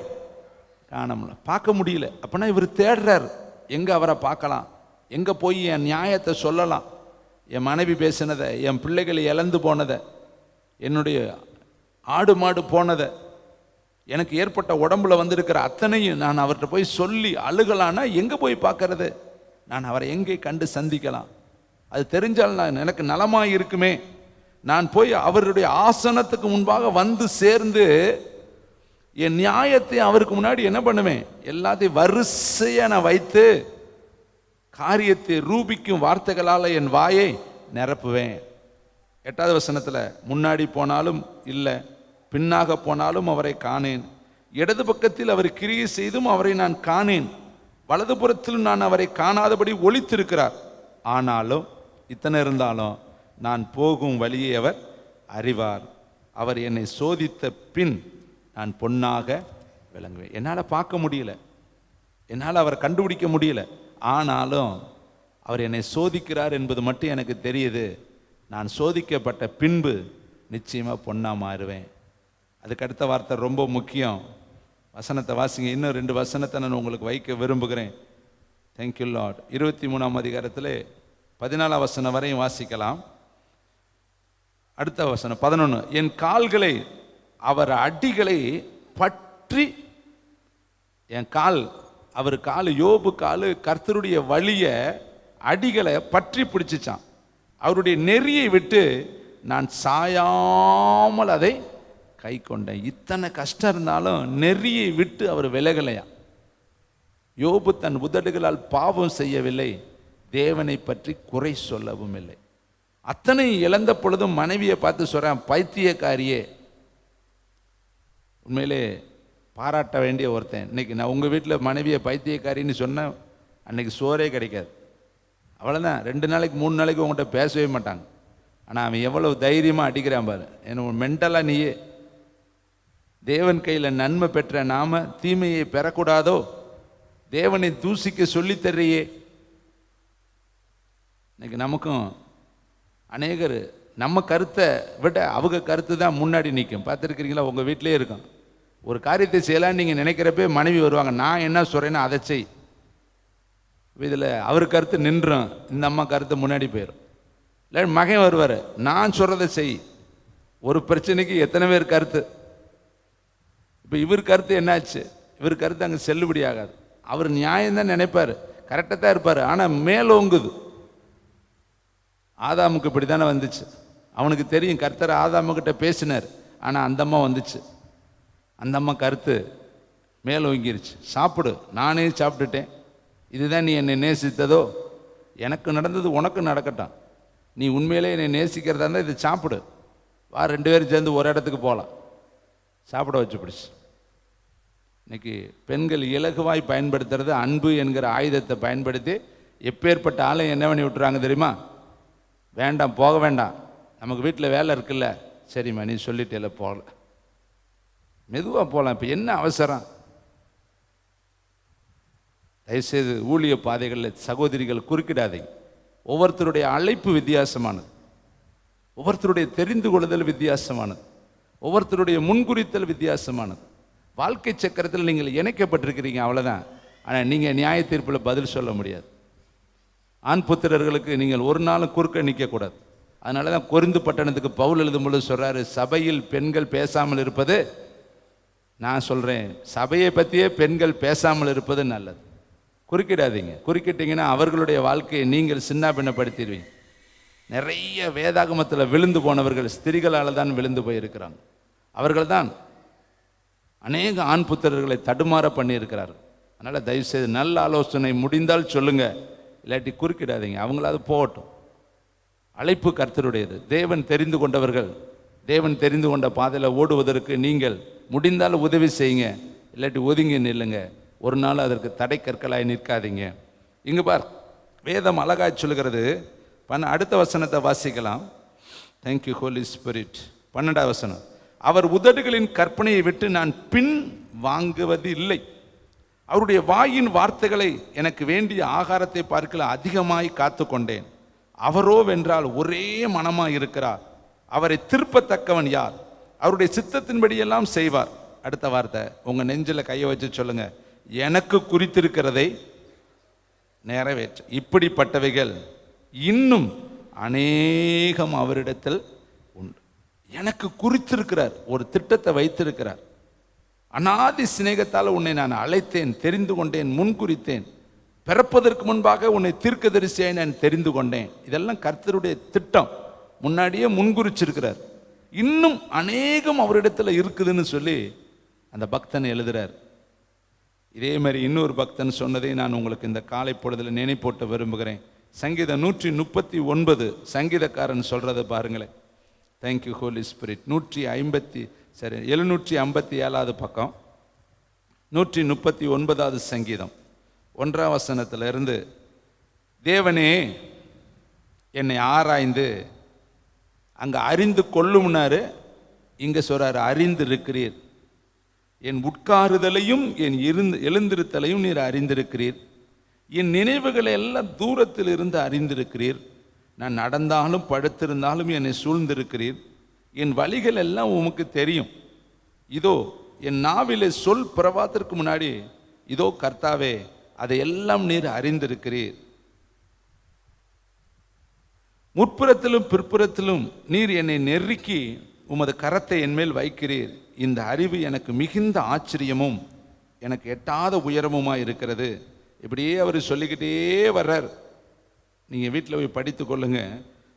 காண முடியல, பார்க்க முடியல. அப்படின்னா இவர் தேடுறார், எங்கே அவரை பார்க்கலாம், எங்கே போய் என் நியாயத்தை சொல்லலாம், என் மனைவி பேசினதை, என் பிள்ளைகளை இழந்து போனதை, என்னுடைய ஆடு மாடு போனதை, எனக்கு ஏற்பட்ட உடம்புல வந்திருக்கிற அத்தனையும் நான் அவர்கிட்ட போய் சொல்லி அழுகலான்னா எங்கே போய் பார்க்கறது? நான் அவரை எங்கே கண்டு சந்திக்கலாம்? அது தெரிஞ்சால் நான் எனக்கு நலமாக இருக்குமே. நான் போய் அவருடைய ஆசனத்துக்கு முன்பாக வந்து சேர்ந்து என் நியாயத்தை அவருக்கு முன்னாடி என்ன பண்ணுவேன்? எல்லாத்தையும் வரிசையாக நான் வைத்து காரியத்தை ரூபிக்கும் வார்த்தைகளால் என் வாயை நிரப்புவேன். 8வது வசனத்தில், முன்னாடி போனாலும் இல்லை, பின்னாக போனாலும் அவரை காணேன், இடது பக்கத்தில் அவர் கிரியை செய்தும் அவரை நான் காணேன், வலது புறத்தில் நான் அவரை காணாதபடி ஒளித்திருக்கிறார். ஆனாலும் இத்தனை இருந்தாலும் நான் போகும் வழியை அவர் அறிவார், அவர் என்னை சோதித்த பின் நான் பொன்னாக விளங்குவேன். என்னால் பார்க்க முடியல, என்னால் அவரை கண்டுபிடிக்க முடியல, ஆனாலும் அவர் என்னை சோதிக்கிறார் என்பது மட்டும் எனக்கு தெரியுது. நான் சோதிக்கப்பட்ட பின்பு நிச்சயமாக பொன்னாக மாறுவேன். அதுக்கு அடுத்த வார்த்தை ரொம்ப முக்கியம். வசனத்தை வாசிங்க, இன்னும் 2 வசனத்தை நான் உங்களுக்கு வைக்க விரும்புகிறேன். Thank you Lord. 23ஆம் அதிகாரத்தில் 14ஆம் வசனம் வரையும் வாசிக்கலாம். அடுத்த வசனம் 11, என் கால்களை அவர் அடிகளை பற்றி, என் கால், அவர் கால், யோபு கால் கர்த்தருடைய வழிய அடிகளை பற்றி பிடிச்சிச்சான். அவருடைய நெறியை விட்டு நான் சாயாமல் அதை கை கொண்டேன். இத்தனை கஷ்டம் இருந்தாலும் நெறியை விட்டு அவர் விலகலையா. யோபு தன் உதடுகளால் பாவம் செய்யவில்லை, தேவனை பற்றி குறை சொல்லவும் இல்லை. அத்தனை இழந்த பொழுதும் மனைவியை பார்த்து சொல்றேன், பைத்தியக்காரியே. உண்மையிலே பாராட்ட வேண்டிய ஒருத்தன். இன்னைக்கு நான் உங்கள் வீட்டில் மனைவியை பைத்தியக்காரின்னு சொன்னேன், அன்னைக்கு சோறே கிடைக்காது. அவ்வளோதான், 2 நாளைக்கு 3 நாளைக்கு உங்கள்கிட்ட பேசவே மாட்டாங்க. ஆனால் அவன் எவ்வளவு தைரியமாக அடிக்கிறான் பாரு. என்ன மென்டலாக நீயே தேவன் கையில் நன்மை பெற்ற நாம தீமையை பெறக்கூடாதோ? தேவனை தூசிக்க சொல்லித்தர்றியே. இன்னைக்கு நமக்கும் அநேகர் நம்ம கருத்தை விட அவங்க கருத்து தான் முன்னாடி நிற்கும். பார்த்துருக்கிறீங்களா? உங்கள் வீட்டிலே இருக்கும். ஒரு காரியத்தை செய்யலான்னு நீங்கள் நினைக்கிறப்ப மனைவி வருவாங்க, நான் என்ன சொல்கிறேன்னா அதை செய். இதில் அவர் கருத்து நின்றும், இந்த அம்மா கருத்து முன்னாடி போயிடும். இல்லை மகன் வருவார், நான் சொல்கிறத செய். ஒரு பிரச்சனைக்கு எத்தனை பேர் கருத்து. இப்போ இவர் கருத்து என்னாச்சு? இவர் கருத்து அங்கே செல்லுபடி ஆகாது. அவர் நியாயம்தான் நினைப்பார், கரெக்டாக தான் இருப்பார், ஆனால் மேலோங்குது. ஆதாமுக்கு இப்படி தானே வந்துச்சு. அவனுக்கு தெரியும் கர்த்தர் ஆதாமுக்கிட்ட பேசினார், ஆனால் அந்த அம்மா வந்துச்சு. அந்த அம்மா கருத்து மேலோங்கிருச்சு. சாப்பிடு, நானே சாப்பிட்டுட்டேன், இதுதான் நீ என்னை நேசித்ததோ? எனக்கு நடந்தது உனக்கு நடக்கட்டும். நீ உண்மையிலே என்னை நேசிக்கிறதா இருந்தால் இதை சாப்பிடு, வா 2 பேரும் சேர்ந்து ஒரு இடத்துக்கு போகலாம். சாப்பிட வச்சு பிடிச்சு. இன்னைக்கு பெண்கள் இலகுவாய் பயன்படுத்துறது அன்பு என்கிற ஆயுதத்தை பயன்படுத்தி எப்பேற்பட்ட ஆளை என்ன பண்ணி விட்டுறாங்க தெரியுமா? வேண்டாம், போக வேண்டாம், நமக்கு வீட்டில் வேலை இருக்குல்ல, சரிம்மா நீ சொல்லிட்டேல, போகல, மெதுவாக போகலாம், இப்போ என்ன அவசரம்? தயவுசெய்து ஊழிய பாதைகளில் சகோதரிகள் குறுக்கிடாதீங்க. ஒவ்வொருத்தருடைய அழைப்பு வித்தியாசமானது, ஒவ்வொருத்தருடைய தெரிந்து கொள்ளுதல் வித்தியாசமானது, ஒவ்வொருத்தருடைய முன்குறித்தல் வித்தியாசமானது. வாழ்க்கை சக்கரத்தில் நீங்கள் இணைக்கப்பட்டிருக்கிறீங்க, அவ்வளோதான். ஆனால் நீங்கள் நியாய தீர்ப்பில் பதில் சொல்ல முடியாது. ஆண் புத்திரர்களுக்கு நீங்கள் ஒரு நாளும் குறுக்க நிற்கக்கூடாது. அதனால தான் கொரிந்து பட்டணத்துக்கு பவுல் எழுதும் பொழுது சொல்கிறாரு, சபையில் பெண்கள் பேசாமல் இருப்பது, நான் சொல்கிறேன் சபையை பற்றியே பெண்கள் பேசாமல் இருப்பது நல்லது. குறுக்கிடாதீங்க. குறுக்கிட்டீங்கன்னா அவர்களுடைய வாழ்க்கையை நீங்கள் சின்ன பின்னப்படுத்திடுவீங்க. நிறைய வேதாகமத்தில் விழுந்து போனவர்கள் ஸ்திரிகளால் தான் விழுந்து போயிருக்கிறாங்க. அவர்கள் தான் அநேக ஆண் புத்திரர்களை தடுமாற பண்ணியிருக்கிறார்கள். அதனால் தயவுசெய்து நல்ல ஆலோசனை முடிந்தால் சொல்லுங்கள், இல்லாட்டி குறுக்கிடாதீங்க. அவங்களாவது போகட்டும். அழைப்பு கர்த்தருடையது. தேவன் தெரிந்து கொண்டவர்கள் தேவன் தெரிந்து கொண்ட பாதையில் ஓடுவதற்கு நீங்கள் முடிந்தால் உதவி செய்யுங்க, இல்லாட்டி ஒதுங்கி நில்லுங்க. ஒரு நாள் அதற்கு தடை கற்களாய் நிற்காதீங்க. இங்கு பார், வேதம் அழகாய் சொல்கிறது, அடுத்த வசனத்தை வாசிக்கலாம். Thank you holy spirit. 12வது வசனம். அவர் உதடுகளின் கற்பனையை விட்டு நான் பின் வாங்குவது இல்லை. அவருடைய வாயின் வார்த்தைகளை எனக்கு வேண்டிய ஆகாரத்தை பார்க்கல அதிகமாய் காத்து கொண்டேன். அவரோ வென்றால் ஒரே மனமாய் இருக்கிறார். அவரை திருப்பத்தக்கவன் யார்? அவருடைய சித்தத்தின்படியெல்லாம் செய்வார். அடுத்த வார்த்தை, உங்க நெஞ்சில கையை வச்சு சொல்லுங்க, எனக்கு குறித்திருக்கிறதை நிறைவேற்ற. இப்படிப்பட்டவைகள் இன்னும் அநேகம் அவரிடத்தில் உண்டு. எனக்கு குறித்திருக்கிறார், ஒரு திட்டத்தை வைத்திருக்கிறார். அநாதி சிநேகத்தால் உன்னை நான் அழைத்தேன், தெரிந்து கொண்டேன், முன்குறித்தேன். பிறப்பதற்கு முன்பாக உன்னை தீர்க்கதரிசியாய் நான் தெரிந்து கொண்டேன். இதெல்லாம் கர்த்தருடைய திட்டம், முன்னாடியே முன்குறிச்சிருக்கிறார். இன்னும் அநேகம் அவரிடத்துல இருக்குதுன்னு சொல்லி அந்த பக்தன் எழுதுறார். இதே மாதிரி இன்னொரு பக்தன் சொன்னதை நான் உங்களுக்கு இந்த காலை பொழுதுல நினைப்போட்ட விரும்புகிறேன். சங்கீதம் 139 சங்கீதக்காரன் சொல்றதை பாருங்களேன். Thank you holy spirit. 757வது பக்கம், 139வது சங்கீதம் 1ஆம் வசனத்திலிருந்து, தேவனே என்னை ஆராய்ந்து அங்க அறிந்து கொள்ளும்னாரு, இங்க சொல்றாரு அறிந்து இருக்கிறீர். என் உட்காருதலையும் என் எழுந்திருத்தலையும் நீர் அறிந்திருக்கிறீர். என் நினைவுகளை எல்லாம் தூரத்தில் இருந்து அறிந்திருக்கிறீர். நான் நடந்தாலும் படுத்திருந்தாலும் என்னை சூழ்ந்திருக்கிறீர். என் வழிகள் எல்லாம் உமக்கு தெரியும். இதோ என் நாவிலே சொல் பிறவாதற்கு முன்னாடி இதோ கர்த்தாவே அதையெல்லாம் நீர் அறிந்திருக்கிறீர். முற்புறத்திலும் பிற்புறத்திலும் நீர் என்னை நெருக்கி உமது கரத்தை என்மேல் வைக்கிறீர். இந்த அறிவு எனக்கு மிகுந்த ஆச்சரியமும் எனக்கு எட்டாத உயரமுமாய் இருக்கிறது. இப்படியே அவர் சொல்லிக்கிட்டே வர்றார். நீங்கள் வீட்டில் போய் படித்து கொள்ளுங்க.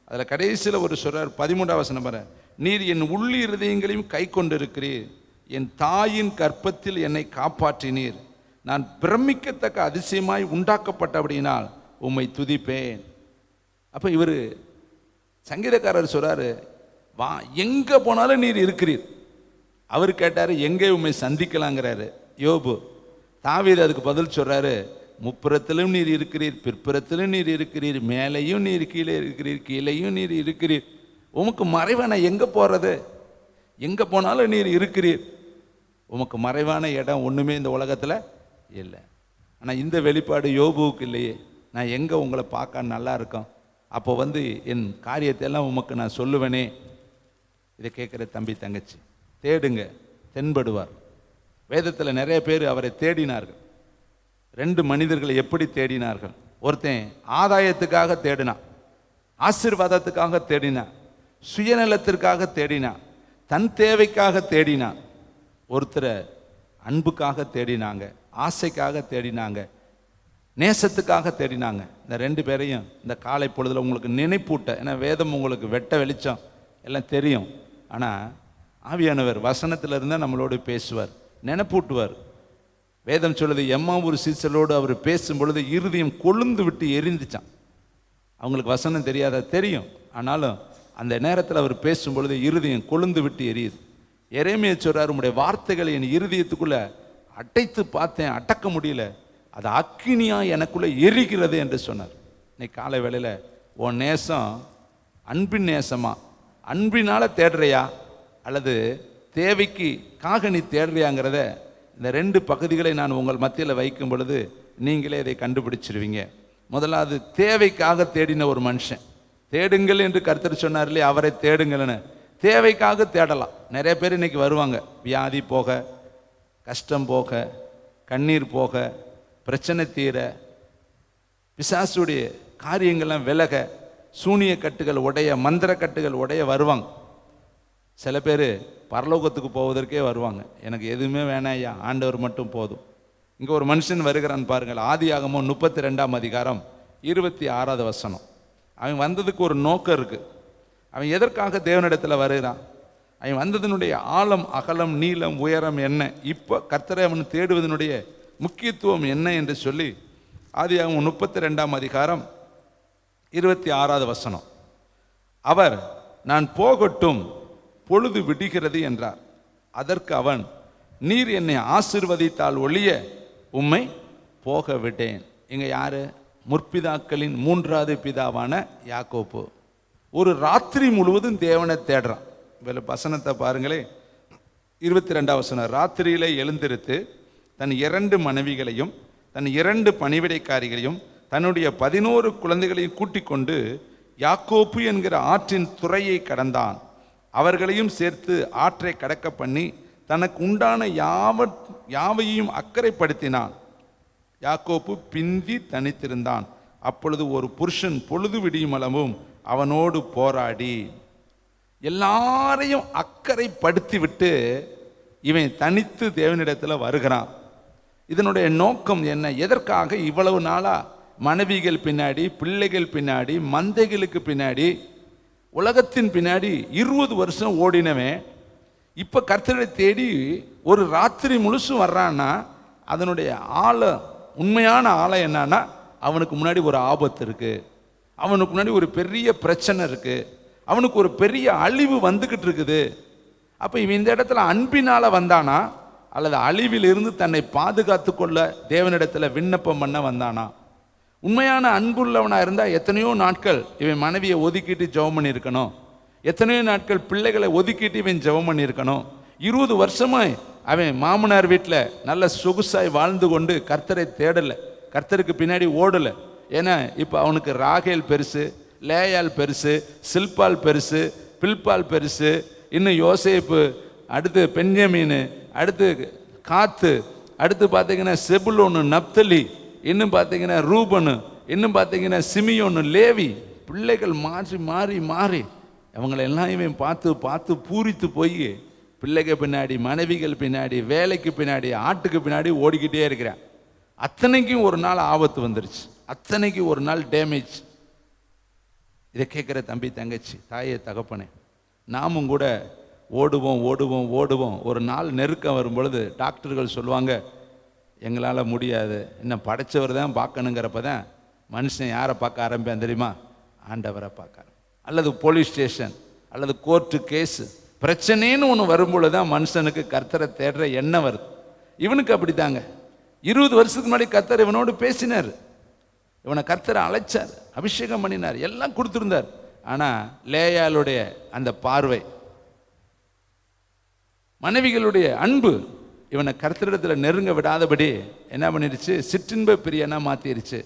அதில் கடைசியில் ஒரு சொல்றார், 13ஆம் வசனம் பாரு. நீர் என் உள்ளி இருதயங்களையும் கை கொண்டிருக்கிறீர். என் தாயின் கற்பத்தில் என்னை காப்பாற்றினீர். நான் பிரமிக்கத்தக்க அதிசயமாய் உண்டாக்கப்பட்டபடியினால் உம்மை துதிப்பேன். அப்போ இவர் சங்கீதக்காரர் சொல்றாரு, வா எங்கே போனாலும் நீர் இருக்கிறீர். அவர் கேட்டார், எங்கே உம்மை சந்திக்கலாங்கிறாரு யோபு. தாவீது அதுக்கு பதில் சொல்றாரு, முப்புறத்திலும் நீர் இருக்கிறீர், பிற்புறத்திலும் நீர் இருக்கிறீர், மேலையும் நீர் கீழே இருக்கிறீர், கீழையும் நீர் இருக்கிறீர். உமக்கு மறைவான எங்கே போகிறது? எங்கே போனாலும் நீர் இருக்கிறீர். உமக்கு மறைவான இடம் ஒன்றுமே இந்த உலகத்தில் இல்லை. ஆனால் இந்த வெளிப்பாடு யோபுவுக்கு இல்லையே. நான் எங்கே உங்களை பார்க்க நல்லா இருக்கோம், அப்போ என் காரியத்தை எல்லாம் உமக்கு நான் சொல்லுவேனே. இதை கேட்குற தம்பி தங்கச்சி, தேடுங்க, தென்படுவார். வேதத்தில் நிறைய பேர் அவரை தேடினார்கள். 2 மனிதர்களை எப்படி தேடினார்கள்? ஒருத்தன் ஆதாயத்துக்காக தேடினான், ஆசீர்வாதத்துக்காக தேடினான், சுயநலத்திற்காக தேடினான், தன் தேவைக்காக தேடினான். ஒருத்தரை அன்புக்காக தேடினாங்க, ஆசைக்காக தேடினாங்க, நேசத்துக்காக தேடினாங்க. இந்த 2 பேரையும் இந்த காலை பொழுதுல உங்களுக்கு நினைப்பூட்ட, ஏன்னா வேதம் உங்களுக்கு வெட்ட வெளிச்சம் எல்லாம் தெரியும். ஆனால் ஆவியானவர் வசனத்தில் இருந்தால் நம்மளோடு பேசுவார், நினைப்பூட்டுவார். வேதம் சொல்லுது, எம்மாவூர் சீசலோடு அவர் பேசும் பொழுது இருதயம் கொழுந்து விட்டு எரிந்துச்சான். அவங்களுக்கு வசனம் தெரியாத தெரியும், ஆனாலும் அந்த நேரத்தில் அவர் பேசும் பொழுது இருதயம் கொழுந்து விட்டு எரியுது. எரேமியா சொல்றார், உம்முடைய வார்த்தைகளை என் இருதயத்துக்குள்ள அடைத்து பார்த்தேன், அடக்க முடியல, அது அக்கினியா எனக்குள்ள எரிகிறது என்று சொன்னார். இன்னைக்கு காலை வேளையில் உன் நேசம் அன்பின் நேசமா, அன்பினால தேடுறியா அல்லது தேவைக்காக நீ தேடுறியாங்கிறத இந்த 2 பகுதிகளை நான் உங்கள் மத்தியில் வைக்கும் பொழுது நீங்களே இதை கண்டுபிடிச்சிருவீங்க. முதலாவது, தேவைக்காக தேடின ஒரு மனுஷன். தேடுங்கள் என்று கர்த்தர் சொன்னார் இல்லையா, அவரை தேடுங்கள்னு. தேவைக்காக தேடலாம். நிறைய பேர் இன்னைக்கு வருவாங்க, வியாதி போக, கஷ்டம் போக, கண்ணீர் போக, பிரச்சனை தீர, பிசாசுடைய காரியங்கள்லாம் விலக, சூனிய கட்டுகள் உடைய, மந்திர கட்டுகள் உடைய வருவாங்க. சில பேர் பரலோகத்துக்கு போவதற்கே வருவாங்க. எனக்கு எதுவுமே வேணாம் ஐயா, ஆண்டவர் மட்டும் போதும். இங்கே ஒரு மனுஷன் வருகிறான் பாருங்கள். ஆதியாகமம் 32ஆம் அதிகாரம் 26வது வசனம். அவன் வந்ததுக்கு ஒரு நோக்கம் இருக்குது. அவன் எதற்காக தேவனிடத்தில் வருகிறான்? அவன் வந்ததனுடைய ஆழம், அகலம், நீளம், உயரம் என்ன, இப்போ கர்த்தரை அவன் தேடுவதனுடைய முக்கியத்துவம் என்ன என்று சொல்லி ஆதியாகமம் 32ஆம் அதிகாரம் 26வது வசனம். அவர், நான் போகட்டும், பொழுது விடுகிறது என்றார். அதற்கு அவன், நீர் என்னை ஆசீர்வதித்தால் ஒழிய உம்மை போக விட்டேன். இங்க யாரு? முற்பிதாக்களின் மூன்றாவது பிதாவான யாக்கோப்பு ஒரு ராத்திரி முழுவதும் தேவனை தேடுறான். இதில் வசனத்தை பாருங்களே, 22 வசனம். ராத்திரியிலே எழுந்திருத்து தன் 2 மனைவிகளையும் தன் 2 பணிவிடைக்காரிகளையும் தன்னுடைய 11 குழந்தைகளையும் கூட்டிக் கொண்டு யாக்கோப்பு என்கிற ஆற்றின் துறையை கடந்தான். அவர்களையும் சேர்த்து ஆற்றை கடக்க பண்ணி தனக்கு உண்டான யாவையும் அக்கறைப்படுத்தினான். யாக்கோப்பு பிந்தி தனித்திருந்தான். அப்பொழுது ஒரு புருஷன் பொழுது விடியுமளவும் அவனோடு போராடி எல்லாரையும் அக்கறைப்படுத்தி விட்டு இவன் தனித்து தேவனிடத்தில் வருகிறான். இதனுடைய நோக்கம் என்ன? எதற்காக இவ்வளவு நாளா மனைவிகள் பின்னாடி, பிள்ளைகள் பின்னாடி, மந்தைகளுக்கு பின்னாடி, உலகத்தின் பின்னாடி 20 வருஷம் ஓடினவன் இப்போ கர்த்தரை தேடி ஒரு ராத்திரி முழுசும் வர்றான்னா அதனுடைய உண்மையான ஆளை என்னன்னா, அவனுக்கு முன்னாடி ஒரு ஆபத்து இருக்கு, அவனுக்கு முன்னாடி ஒரு பெரிய பிரச்சனை இருக்கு, அவனுக்கு ஒரு பெரிய அழிவு வந்துகிட்டு இருக்குது. அப்போ இவன் இந்த இடத்துல அன்பினால வந்தானா அல்லது அழிவிலிருந்து தன்னை பாதுகாத்து கொள்ள தேவனிடத்தில் விண்ணப்பம் பண்ண வந்தானா? உண்மையான அன்புள்ளவனாக இருந்தால் எத்தனையோ நாட்கள் இவன் மனைவியை ஒதுக்கிட்டு ஜெபம் பண்ணியிருக்கணும், எத்தனையோ நாட்கள் பிள்ளைகளை ஒதுக்கிட்டு இவன் ஜெபம் பண்ணியிருக்கணும். 20 வருஷமாய் அவன் மாமனார் வீட்டில் நல்ல சொகுசாய் வாழ்ந்து கொண்டு கர்த்தரை தேடலை, கர்த்தருக்கு பின்னாடி ஓடலை. ஏன்னா இப்போ அவனுக்கு ராகேல் பெருசு, லேயால் பெருசு, சில்பால் பெருசு, பில்பால் பெருசு, இன்னும் யோசேப்பு, அடுத்து பென்யமீன், அடுத்து காத்து, அடுத்து பார்த்தீங்கன்னா செபுலோனு, நப்தலி, இன்னும் பார்த்தீங்கன்னா ரூபனு, இன்னும் பார்த்தீங்கன்னா சிமியோனு, லேவி. பிள்ளைகள் மாறி மாறி மாறி அவங்களெல்லாம் இவன் பார்த்து பார்த்து பூரித்து போய் பிள்ளைகள் பின்னாடி, மனைவிகள் பின்னாடி, வேலைக்கு பின்னாடி, ஆட்டுக்கு பின்னாடி ஓடிக்கிட்டே இருக்கிறான். அத்தனைக்கும் ஒரு நாள் ஆபத்து வந்துருச்சு, அத்தனைக்கு ஒரு நாள் டேமேஜ். இதை கேட்குற தம்பி, தங்கச்சி, தாயே, தகப்பனே, நாமும் கூட ஓடுவோம் ஓடுவோம் ஓடுவோம். ஒரு நாள் நெருக்கம் வரும் பொழுது டாக்டர்கள் சொல்லுவாங்க, எங்களால் முடியாது, இன்னும் படைச்சவர் தான் பார்க்கணுங்கிறப்ப தான் மனுஷன் யாரை பார்க்க ஆரம்பிப்பான் தெரியுமா? ஆண்டவரை பார்க்க. அல்லது போலீஸ் ஸ்டேஷன் அல்லது கோர்ட்டு கேஸு பிரச்சனைன்னு ஒன்று வரும்பொழுது தான் மனுஷனுக்கு கர்த்தரை தேடுற எண்ணம் வருது. இவனுக்கு அப்படி தாங்க. 20 வருஷத்துக்கு முன்னாடி கர்த்தர் இவனோடு பேசினார், இவனை கர்த்தரை அழைச்சார், அபிஷேகம் பண்ணினார், எல்லாம் கொடுத்துருந்தார். ஆனால் லேயாளுடைய அந்த பார்வை, மனைவிகளுடைய அன்பு இவனை கர்த்தரிடத்தில் நெருங்க விடாதபடி என்ன பண்ணிடுச்சு? சிற்றின்ப பிரியனா மாற்றிருச்சு.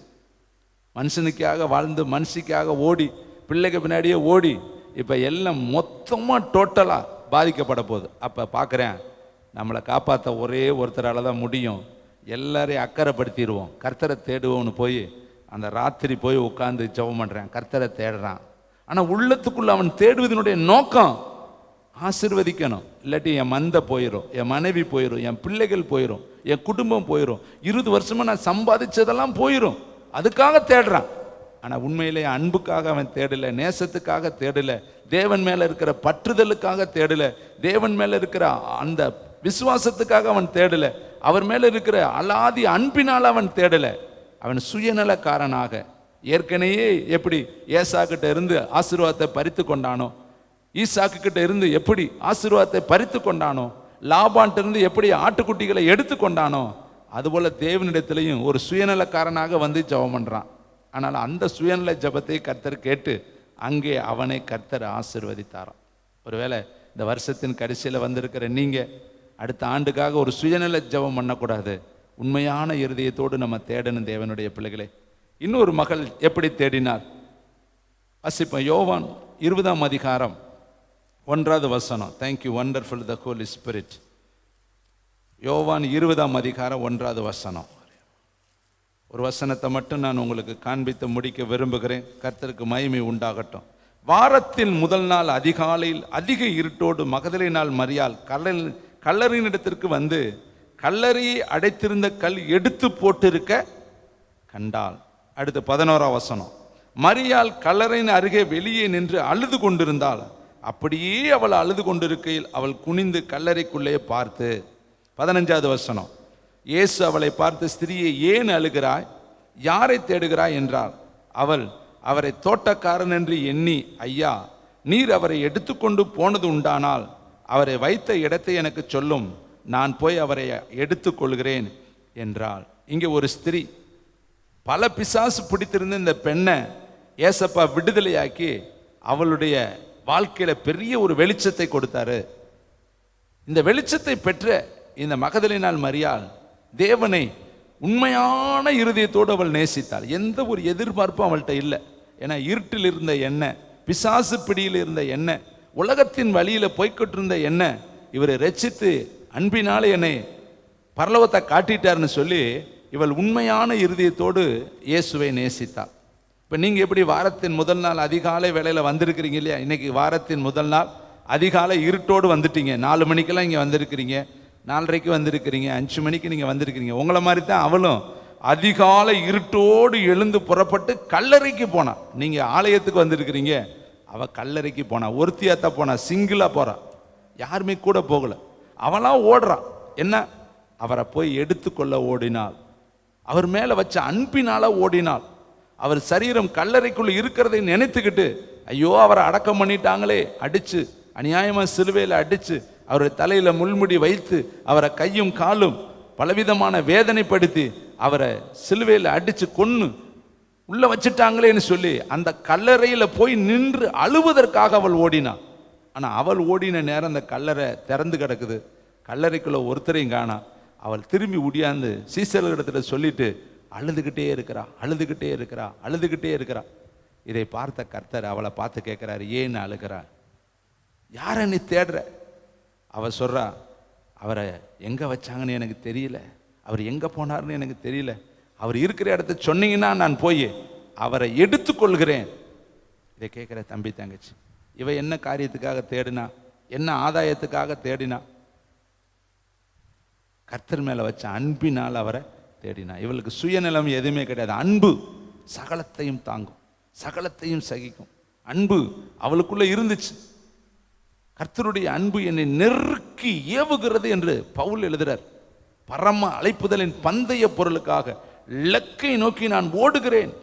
மனுஷனுக்காக வாழ்ந்து மனுஷிக்காக ஓடி பிள்ளைக்கு பின்னாடியே ஓடி இப்போ எல்லாம் மொத்தமாக டோட்டலாக பாதிக்கப்பட போகுது. அப்போ பார்க்குறேன், நம்மளை காப்பாற்ற ஒரே ஒருத்தரால் தான் முடியும். எல்லாரையும் அக்கறைப்படுத்திடுவோம், கர்த்தரை தேடுவோம்னு போய் அந்த ராத்திரி போய் உட்காந்து ஜெபம் பண்ணுறேன், கர்த்தரை தேடுறான். ஆனால் உள்ளத்துக்குள்ள அவன் தேடுவதனுடைய நோக்கம் ஆசீர்வதிக்கணும். இல்லாட்டி என் மந்தை போயிடும், என் மனைவி போயிடும், என் பிள்ளைகள் போயிடும், என் குடும்பம் போயிடும், 20 வருஷமாக நான் சம்பாதிச்சதெல்லாம் போயிடும், அதுக்காக தேடுறான். ஆனால் உண்மையிலே அன்புக்காக அவன் தேடலை, நேசத்துக்காக தேடலை, தேவன் மேலே இருக்கிற பற்றுதலுக்காக தேடலை, தேவன் மேலே இருக்கிற அந்த விசுவாசத்துக்காக அவன் தேடலை, அவர் மேலே இருக்கிற அலாதி அன்பினால் அவன் தேடலை. அவன் சுயநலக்காரனாக ஏற்கனவே எப்படி ஏசாக்கிட்ட இருந்து ஆசீர்வாதத்தை பறித்து கொண்டானோ, ஈசாக்கு கிட்ட இருந்து எப்படி ஆசீர்வாதத்தை பறித்து கொண்டானோ, லாபான்ட்டு இருந்து எப்படி ஆட்டுக்குட்டிகளை எடுத்து கொண்டானோ, அதுபோல தேவனிடத்திலையும் ஒரு சுயநலக்காரனாக வந்து ஜெபம் பண்ணுறான். ஆனால் அந்த சுயநல ஜெபத்தை கர்த்தர் கேட்டு அங்கே அவனை கர்த்தர் ஆசீர்வதித்தாராம். ஒருவேளை இந்த வருஷத்தின் கடைசியில் வந்திருக்கிற நீங்கள் அடுத்த ஆண்டுக்காக ஒரு சுயநல ஜெபம் பண்ணக்கூடாது, உண்மையான இருதயத்தோடு நம்ம தேடணும் தேவனுடைய பிள்ளைகளை. இன்னொரு மகள் எப்படி தேடினார் வாசிப்போம். யோவான் 20ஆம் அதிகாரம் 1வது வசனம். தேங்க்யூ, வண்டர்ஃபுல் த ஹோலி ஸ்பிரிட். யோவான் 20ஆம் அதிகாரம் 1வது வசனம். ஒரு வசனத்தை மட்டும் நான் உங்களுக்கு காண்பித்து முடிக்க விரும்புகிறேன். கர்த்தருக்கு மகிமை உண்டாகட்டும். வாரத்தின் முதல் நாள் அதிகாலையில் அதிக இருட்டோடு மகதலை நாள் மரியாள் கல்லறையினிடத்திற்கு வந்து கல்லறையை அடைத்திருந்த கல் எடுத்து போட்டிருக்க கண்டாள். அடுத்து 11ஆம் வசனம். மரியாள் கல்லறையின் அருகே வெளியே நின்று அழுது கொண்டிருந்தாள். அப்படியே அவள் அழுது கொண்டிருக்கையில் அவள் குனிந்து கல்லறைக்குள்ளே பார்த்து. 15வது வசனம். இயேசு அவளை பார்த்து, ஸ்திரியை ஏன் அழுகிறாய், யாரை தேடுகிறாய் என்றார். அவள் அவரை தோட்டக்காரன் என்று எண்ணி, ஐயா, நீர் அவரை எடுத்துக்கொண்டு போனது உண்டானால் அவரை வைத்த இடத்தை எனக்கு சொல்லும், நான் போய் அவரை எடுத்துக்கொள்கிறேன் என்றாள். இங்கே ஒரு ஸ்திரீ பல பிசாசு பிடித்திருந்த இந்த பெண்ணை ஏசப்பா விடுதலையாக்கி அவளுடைய வாழ்க்கையில பெரிய ஒரு வெளிச்சத்தை கொடுத்தாரு. இந்த வெளிச்சத்தை பெற்ற இந்த மகதலினாள் மரியாள் தேவனை உண்மையான இருதயத்தோடு அவள் நேசித்தாள். எந்த ஒரு எதிர்பார்ப்பும் அவள்கிட்ட இல்லை. ஏன்னா இருட்டில் இருந்த எண்ணெய், பிசாசு பிடியில் இருந்த எண்ணெய், உலகத்தின் வழியில போய்கிட்டு இருந்த எண்ணெய் இவரை ரட்சித்து அன்பினாலே என்னை பரலோகத்தை காட்டிட்டார்னு சொல்லி இவள் உண்மையான இருதயத்தோடு இயேசுவை நேசித்தாள். இப்போ நீங்கள் எப்படி வாரத்தின் முதல் நாள் அதிகாலை வேளையில் வந்திருக்கிறீங்க இல்லையா? இன்னைக்கு வாரத்தின் முதல் நாள் அதிகாலை இருட்டோடு வந்துட்டீங்க. 4 மணிக்கெல்லாம் இங்கே வந்திருக்கிறீங்க, 4:30 வந்திருக்கிறீங்க, 5 மணிக்கு நீங்கள் வந்திருக்கிறீங்க. உங்களை மாதிரி தான் அவளும் அதிகாலை இருட்டோடு எழுந்து புறப்பட்டு கல்லறைக்கு போனான். நீங்கள் ஆலயத்துக்கு வந்திருக்கிறீங்க, அவள் கல்லறைக்கு போனா. ஒருத்தியாத்தான் போனா, சிங்கிளாக போறா, யாருமே கூட போகல. அவளாம் ஓடுறான். என்ன? அவரை போய் எடுத்துக்கொள்ள ஓடினாள். அவர் மேலே வச்ச அன்பினால ஓடினாள். அவர் சரீரம் கல்லறைக்குள்ள இருக்கிறதை நினைத்துக்கிட்டு, ஐயோ அவரை அடக்கம் பண்ணிட்டாங்களே, அடிச்சு அநியாயமாக சிலுவையில் அடிச்சு அவருடைய தலையில முள்முடி வைத்து அவரை கையும் காலும் பலவிதமான வேதனைப்படுத்தி அவரை சிலுவையில் அடிச்சு கொன்னு உள்ள வச்சுட்டாங்களேன்னு சொல்லி அந்த கல்லறையில போய் நின்று அழுவதற்காக அவள் ஓடினாள். ஆனா அவள் ஓடின நேரம் அந்த கல்லறை திறந்து கிடக்குது. கல்லறைக்குள்ள ஒருத்தரையும் காணா. அவள் திரும்பி உடியாந்து சீசர்களிடத்துல சொல்லிட்டு அழுதுகிட்டே இருக்கிறா, அழுதுகிட்டே இருக்கிறா, அழுதுகிட்டே இருக்கிறா. இதை பார்த்த கர்த்தர் அவளை பார்த்து கேட்கிறாரு, ஏன்னு அழுகிறா? யாரை நீ தேடுற? அவ சொல்றா, அவரை எங்க வச்சாங்கன்னு எனக்கு தெரியல, அவர் எங்க போனார்னு எனக்கு தெரியல, அவர் இருக்கிற இடத்த சொன்னீங்கன்னா நான் போய் அவரை எடுத்துக்கொள்கிறேன். இதை கேட்கிற தம்பி தங்கச்சி, இவ என்ன காரியத்துக்காக தேடினா? என்ன ஆதாயத்துக்காக தேடினா? கர்த்தர் மேல வச்ச அன்பினால் அவரை தேடினா. இவளுக்கு சுயநலம் எதுவுமே கிடையாது. அன்பு சகலத்தையும் தாங்கும், சகலத்தையும் சகிக்கும். அன்பு அவளுக்குள்ள இருந்துச்சு. கர்த்தருடைய அன்பு என்னை நெருக்கி ஏவுகிறது என்று பவுல் எழுதுறார். பரம அழைப்புதலின் பந்தய பொருளுக்காக இலக்கை நோக்கி நான் ஓடுகிறேன்.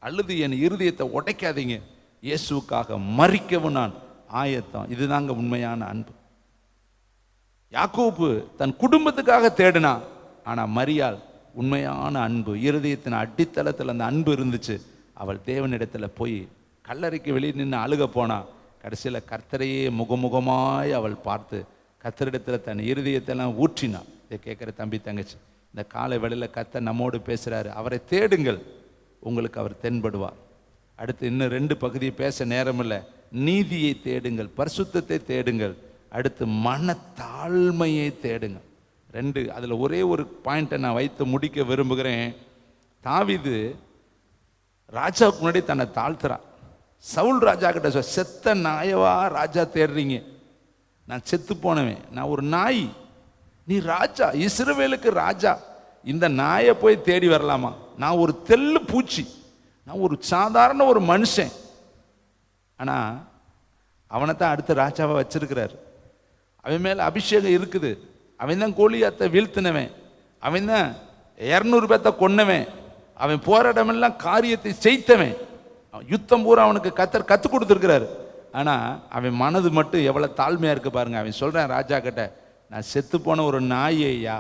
அழுது என் இருதயத்தை உடைக்காதீங்க, இயேசுக்காக மரிக்கவும் நான் ஆயத்தம். இதுதாங்க உண்மையான அன்பு. யாக்கோபு தன் குடும்பத்துக்காக தேடினா, ஆனா மரியாள் உண்மையான அன்பு, இருதயத்தின் அடித்தளத்தில் அந்த அன்பு இருந்துச்சு. அவள் தேவனிடத்துல போய் கல்லறைக்கு வெளியே நின்று அழுக போனா. கடைசியில் கர்த்தரையே முகமுகமாய் அவள் பார்த்து கர்த்தரிடத்துல தன் இருதயத்தெல்லாம் ஊற்றினாள். இதை கேட்குற தம்பி தங்கச்சி, இந்த காலை வேளையில் கர்த்தர் நம்மோடு பேசுறாரு. அவரை தேடுங்கள், உங்களுக்கு அவர் தென்படுவார். அடுத்து இன்னும் 2 பகுதியை பேச நேரம் இல்லை. நீதியை தேடுங்கள், பரிசுத்தத்தை தேடுங்கள், அடுத்து மனத்தாழ்மையை தேடுங்கள். 2, அதில் ஒரே ஒரு பாயிண்ட்டை நான் வைத்து முடிக்க விரும்புகிறேன். தாவீது ராஜாவுக்கு முன்னாடி தன்னை தாழ்த்துறான். சவுல் ராஜா கிட்ட சொல்ல, செத்த நாயவா ராஜா தேடுறீங்க? நான் செத்து போனவன், நான் ஒரு நாய், நீ ராஜா, இஸ்ரவேலுக்கு ராஜா, இந்த நாயை போய் தேடி வரலாமா? நான் ஒரு தெல்லு பூச்சி, நான் ஒரு சாதாரண ஒரு மனுஷன். ஆனா அவனை தான் அடுத்த ராஜாவை வச்சிருக்கிறார். அவன் மேல அபிஷேகம் இருக்குது. அவன் தான் கோலியாத்தை வீழ்த்தினவன், அவன் தான் 200 பேர்த்த கொன்னவன், அவன் போற இடமெல்லாம் காரியத்தை செய்தவன், யுத்தம் பூரா அவனுக்கு கர்த்தர் கற்றுக் கொடுத்துருக்கிறாரு. ஆனா அவன் மனது மட்டும் எவ்வளவு தாழ்மையா இருக்கு பாருங்க. அவன் சொல்றான் ராஜா கிட்ட, நான் செத்து போன ஒரு நாயையா,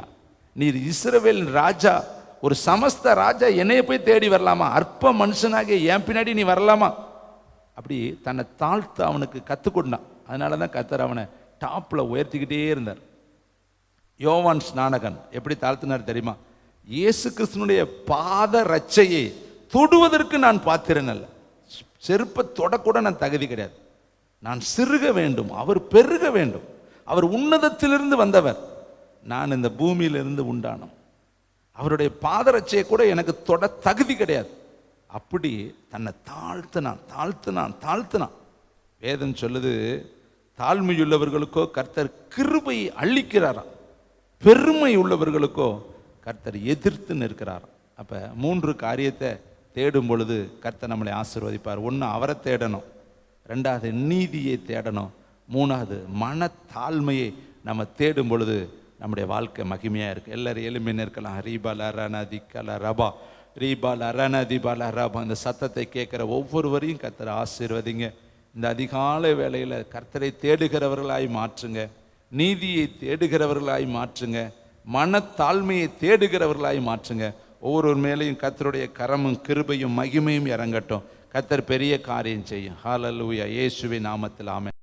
நீர் இஸ்ரவேலின் ராஜா, ஒரு சமஸ்த ராஜா, என்னைய போய் தேடி வரலாமா? அற்ப மனுஷனாக என் பின்னாடி நீ வரலாமா? அப்படி தன்னை தாழ்த்து அவனுக்கு கற்றுக்கொண்டான். அதனாலதான் கர்த்தர் அவனை டாப்ல உயர்த்திக்கிட்டே இருந்தார். யோவான் ஸ்நானகன் எப்படி தாழ்த்தினார் தெரியுமா? இயேசு கிறிஸ்துனுடைய பாத ரட்சையை தொடுவதற்கு நான் பாத்திரன் அல்ல, செருப்பை தொடக்கூட நான் தகுதி கிடையாது, நான் சிறுக வேண்டும், அவர் பெருக வேண்டும். அவர் உன்னதத்திலிருந்து வந்தவர், நான் இந்த பூமியிலிருந்து உண்டானோம். அவருடைய பாதரட்சையை கூட எனக்கு தொட தகுதி கிடையாது. அப்படி தன்னை தாழ்த்தினான், தாழ்த்தினான், தாழ்த்தினான். வேதம் சொல்லுது, தாழ்மையுள்ளவர்களுக்கோ கர்த்தர் கிருபையை அளிக்கிறாராம், பெருமை உள்ளவர்களுக்கோ கர்த்தர் எதிர்த்து நிற்கிறாராம். அப்ப 3 காரியத்தை தேடும் பொழுது கர்த்தர் நம்மளை ஆசீர்வதிப்பார். 1, அவரை தேடணும், 2வது நீதியை தேடணும், 3வது மனத்தாழ்மையை நம்ம தேடும் பொழுது நம்முடைய வாழ்க்கை மகிமையா இருக்கு. எல்லாரும் எலும்பின்னு இருக்கலாம். ரீபால் அரணதி கல ரபா, ரீபால் அரணதி பால ரபா. இந்த சத்தத்தை கேட்கிற ஒவ்வொருவரையும் கர்த்தர் ஆசீர்வதிங்க. இந்த அதிகாலை வேளையில கர்த்தரை தேடுகிறவர்களாய் மாற்றுங்க, நீதியை தேடுகிறவர்களாய் மாற்றுங்க, மனத்தாழ்மையை தேடுகிறவர்களாய் மாற்றுங்க. ஒவ்வொரு மேலேயும் கர்த்தருடைய கரமும் கிருபையும் மகிமையும் இறங்கட்டும். கர்த்தர் பெரிய காரியம் செய்யும். ஹல்லேலூயா. இயேசுவின் நாமத்தில் ஆமென்.